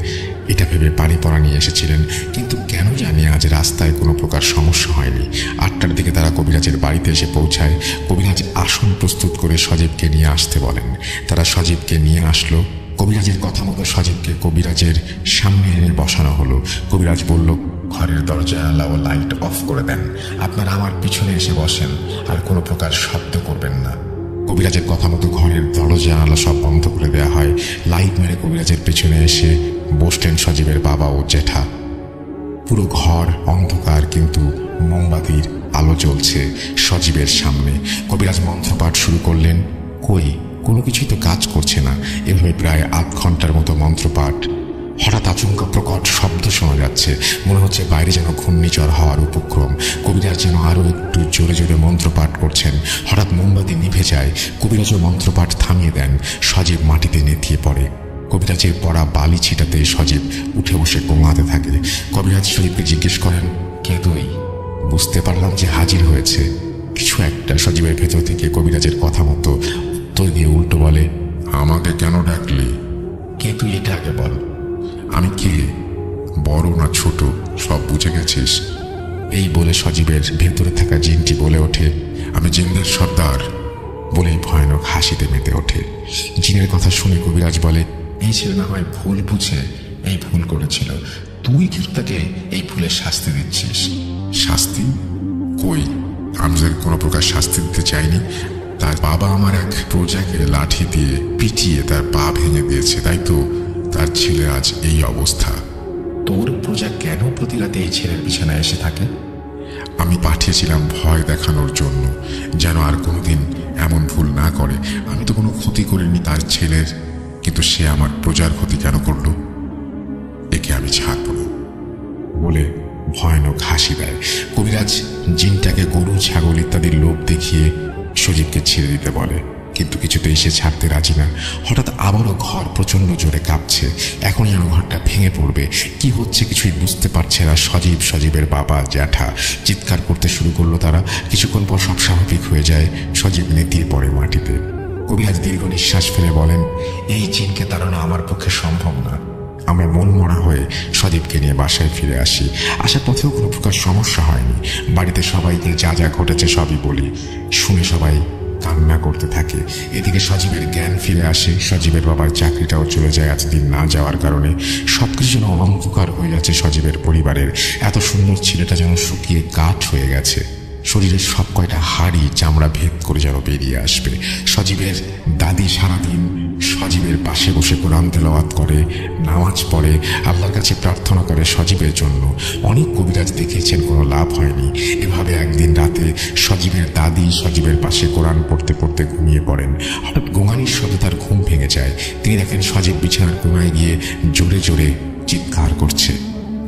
এটা ভেবে পানি পড়া নিয়ে এসেছিলেন, কিন্তু কেন জানি আজ রাস্তায় কোনো প্রকার সমস্যা হয়নি। 8টার দিকে তারা কবিরাজের বাড়িতে এসে পৌঁছায়। কবিরাজ আসন প্রস্তুত করে সজীবকে নিয়ে আসতে বলেন। তারা সজীবকে নিয়ে আসলো। কবিরাজের কথা মতো সজীবকে কবিরাজের সামনে এনে বসানো হলো। কবিরাজ বলল, ঘরের দরজা জানালা ও লাইট অফ করে দেন। আপনারা আমার পিছনে এসে বসেন আর কোনো প্রকার শব্দ করবেন না। কবিরাজের কথা মতো ঘরের দরজা জানালা সব বন্ধ করে দেওয়া হয়। লাইট মেরে কবিরাজের পেছনে এসে বসলেন সজীবের বাবা ও জ্যাঠা। পুরো ঘর অন্ধকার, কিন্তু মোমবাতির আলো জ্বলছে সজীবের সামনে। কবিরাজ মন্ত্রপাঠ শুরু করলেন। কই কোনো কিছুই তো কাজ করছে না। এভাবে প্রায় 8 ঘন্টার মতো মন্ত্রপাঠ। হঠাৎ আচমকা প্রকট শব্দ শোনা যাচ্ছে। মনে হচ্ছে বাইরে যেন ঘূর্ণিঝড় হওয়ার উপক্রম। কবিরাজ যেন আরও একটু জোরে জোরে মন্ত্রপাঠ করছেন। হঠাৎ মোমবাতি নিভে যায়। কবিরাজও মন্ত্রপাঠ থামিয়ে দেন। সজীব মাটিতে নেতিয়ে পড়ে। কবিরাজের পড়া বালি ছিটাতে সজীব উঠে বসে গোঙাতে থাকে। কবিরাজ সজীবকে জিজ্ঞেস করেন, কে তুই? বুঝতে পারলাম যে হাজির হয়েছে কিছু একটা। সজীবের ভেতর থেকে কবিরাজের কথা মতো উত্তর দিয়ে উল্টো বলে, আমাকে কেন ডাকলি? কে তুই এটা আগে বল। আমি কে, বড় না ছোট, সব বুঝে গেছিস? এই বলে সজীবের ভেতরে থাকা জিনটি বলে ওঠে, আমি জিনদের সর্দার। বলেই ভয়ানক হাসিতে মেতে ওঠে। জিনের কথা শুনে কবিরাজ বলে, এই ছেলে না হয় ভুল বুঝে এই ভুল করেছিল, তুই কিন্তু তাকে এই ভুলের শাস্তি দিচ্ছিস। শাস্তি? কই, আমি যে কোনো প্রকার শাস্তি দিতে চাইনি। তার বাবা আমার এক প্রজাকে লাঠি দিয়ে পিটিয়ে তার পা ভেঙে দিয়েছে, তাই তো তার ছেলে আজ এই অবস্থা। তোর প্রজা কেন প্রতি রাতে এই ছেলের বিছানায় এসে থাকে? আমি পাঠিয়েছিলাম ভয় দেখানোর জন্য, যেন আর কোনোদিন এমন ভুল না করে। আমি তো কোনো ক্ষতি করিনি তার ছেলের, কিন্তু সে আমার প্রজার ক্ষতি কেন করলো? একে আমি ছাড়ব না। বলে ভয়ানক হাসি দেয়। কবিরাজ জিনটাকে গরু ছাগল ইত্যাদির লোভ দেখিয়ে সজীবকে ছেড়ে দিতে বলে, কিন্তু কিছুতেই সে ছাড়তে রাজি না। হঠাৎ আবারও ঘর প্রচন্ড জোরে কাঁপছে। এখন যেন ঘরটা ভেঙে পড়বে। কি হচ্ছে কিছুই বুঝতে পারছে না সজীব। সজীবের বাবা জ্যাঠা চিৎকার করতে শুরু করলো। তারা কিছুক্ষণ পর সব স্বাভাবিক হয়ে যায়। সজীব নেতিয়ে পড়ে মাটিতে। কবিরাজ দীর্ঘ নিঃশ্বাস ফেলে বলেন, এই জিনকে তাড়ানো আমার পক্ষে সম্ভব না। আমরা মন মরা হয়ে সজীবকে নিয়ে বাসায় ফিরে আসি। আসার পথেও কোনো প্রকার সমস্যা হয়নি। বাড়িতে সবাইকে যা যা ঘটেছে সবই বলি, শুনে সবাই কান্না করতে থাকে। এদিকে সজীবের জ্ঞান ফিরে আসে। সজীবের বাবার চাকরিটাও চলে যায় এতদিন না যাওয়ার কারণে। সবকিছু যেন অন্ধকার হয়ে যাচ্ছে সজীবের পরিবারের। এত সুন্দর ছেলেটা যেন শুকিয়ে কাঠ হয়ে গেছে। শরীরের সব কয়টা হাড়ি চামড়া ভেদ করে যেন বেরিয়ে আসবে। সজীবের দাদি সারাদিন সজীবের পাশে বসে কোরআন তেলাওয়াত করে, নামাজ পড়ে, আল্লাহর কাছে প্রার্থনা করে সজীবের জন্য। অনেক কবিরাজ দেখিয়েছেন, কোনো লাভ হয়নি। এভাবে একদিন রাতে সজীবের দাদি সজীবের পাশে কোরআন পড়তে পড়তে ঘুমিয়ে পড়েন। হঠাৎ গোঙানির শব্দে তার ঘুম ভেঙে যায়। তিনি দেখেন সজীব বিছানার কোনায় গিয়ে জোরে জোরে চিৎকার করছে।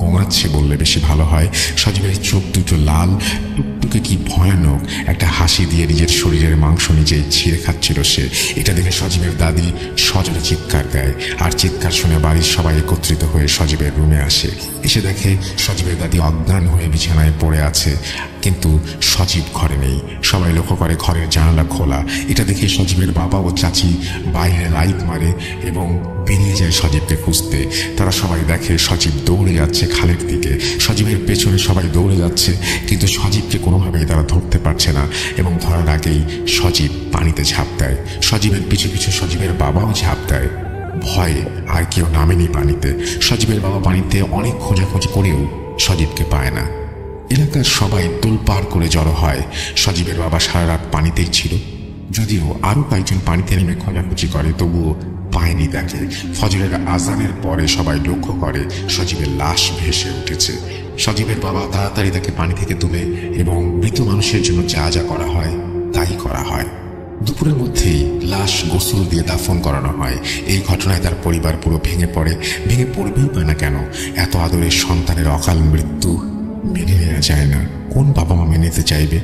গোঙাচ্ছে বললে বেশি ভালো হয়। সজীবের চোখ দুটো লাল টুকটুকে, কি ভয়ানক একটা হাসি দিয়ে নিজের শরীরের মাংস নিজেই ছিঁড়ে খাচ্ছিল সে। এটা দেখে সজীবের দাদি সজোরে চিৎকার দেয়, আর চিৎকার শুনে বাড়ির সবাই একত্রিত হয়ে সজীবের রুমে আসে। এসে দেখে সজীবের দাদি অজ্ঞান হয়ে বিছানায় পড়ে আছে, কিন্তু সজীব ঘরে নেই। সবাই লক্ষ্য করে ঘরের জানালা খোলা। এটা দেখে সজীবের বাবা ও চাচি বাইরে লাইট মারে এবং বেরিয়ে যায় সজীবকে খুঁজতে। তারা সবাই দেখে সজীব দৌড়ে যাচ্ছে খালের দিকে। সজীবের পেছনে সবাই দৌড়ে যাচ্ছে, কিন্তু সজীবকে কোনোভাবেই তারা ধরতে পারছে না এবং ধরার আগেই সজীব পানিতে ঝাঁপ দেয়। সজীবের পিছু পিছু সজীবের বাবাও ঝাঁপ দেয়। ভয়ে আর কেউ নামেনি পানিতে। সজীবের বাবা পানিতে অনেক খোঁজাখুঁজি করেও সজীবকে পায় না। এলাকার সবাই তোলপাড় করে জড়ো হয়। সজীবের বাবা সারা রাত পানিতেই ছিল। যদিও আরও কয়েকজন পানিতে নেমে খোঁজাখুঁজি করে, তবুও পায়নি তাকে। ফজরের আজানের পরে সবাই লক্ষ্য করে সজীবের লাশ ভেসে উঠেছে। সজীবের বাবা তাড়াতাড়ি তাকে পানি থেকে তুলে এবং মৃত মানুষের জন্য যা যা করা হয় তাই করা হয়। দুপুরের মধ্যেই লাশ গোসল দিয়ে দাফন করানো হয়। এই ঘটনায় তার পরিবার পুরো ভেঙে পড়ে। ভেঙে পড়বেই বা না কেন? এত আদরের সন্তানের অকাল মৃত্যু মেনে নেওয়া যায় না। কোন বাবা মা মেনে নিতে চাইবে?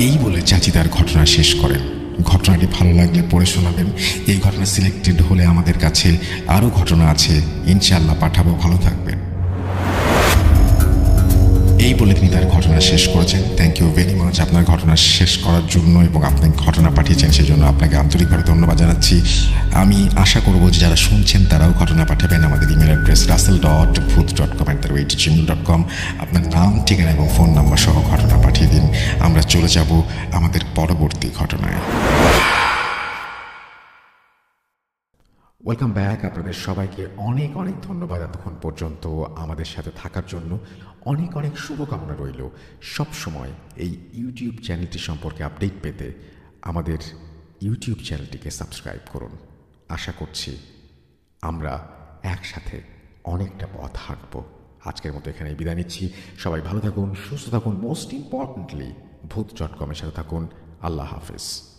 এই বলে চাচি তার ঘটনা শেষ করেন। ঘটনাটি ভালো লাগলে পড়ে শোনাবেন। এই ঘটনা সিলেক্টেড হলে আমাদের কাছে আরও ঘটনা আছে, ইনশাআল্লাহ পাঠাবো। ভালো থাকবেন। এই বলে তিনি তার ঘটনা শেষ করেছেন। থ্যাংক ইউ ভেরি মাচ আপনার ঘটনা শেষ করার জন্য, এবং আপনি ঘটনা পাঠিয়েছেন সেজন্য আপনাকে আন্তরিকভাবে ধন্যবাদ জানাচ্ছি। আমি আশা করব যে যারা শুনছেন তারাও ঘটনা পাঠাবেন। আমাদের ইমেল অ্যাড্রেস russell.booth.com@gmail.com। আপনার নাম, ঠিকানা এবং ফোন নাম্বার সহ ঘটনা পাঠিয়ে দিন। আমরা চলে যাব আমাদের পরবর্তী ঘটনায়। Welcome back. আপনাদের সবাইকে অনেক অনেক ধন্যবাদ এতক্ষণ পর্যন্ত আমাদের সাথে থাকার জন্য। অনেক অনেক শুভকামনা রইল। সব সময় এই ইউটিউব চ্যানেলটি সম্পর্কে আপডেট পেতে আমাদের ইউটিউব চ্যানেলটিকে সাবস্ক্রাইব করুন। আশা করছি আমরা একসাথে অনেকটা পথ হাঁটব। আজকের মতো এখানে বিদায় নিচ্ছি। সবাই ভালো থাকুন, সুস্থ থাকুন, মোস্ট ইম্পর্টেন্টলি ভূত.com-এর সাথে থাকুন। আল্লাহ হাফেজ।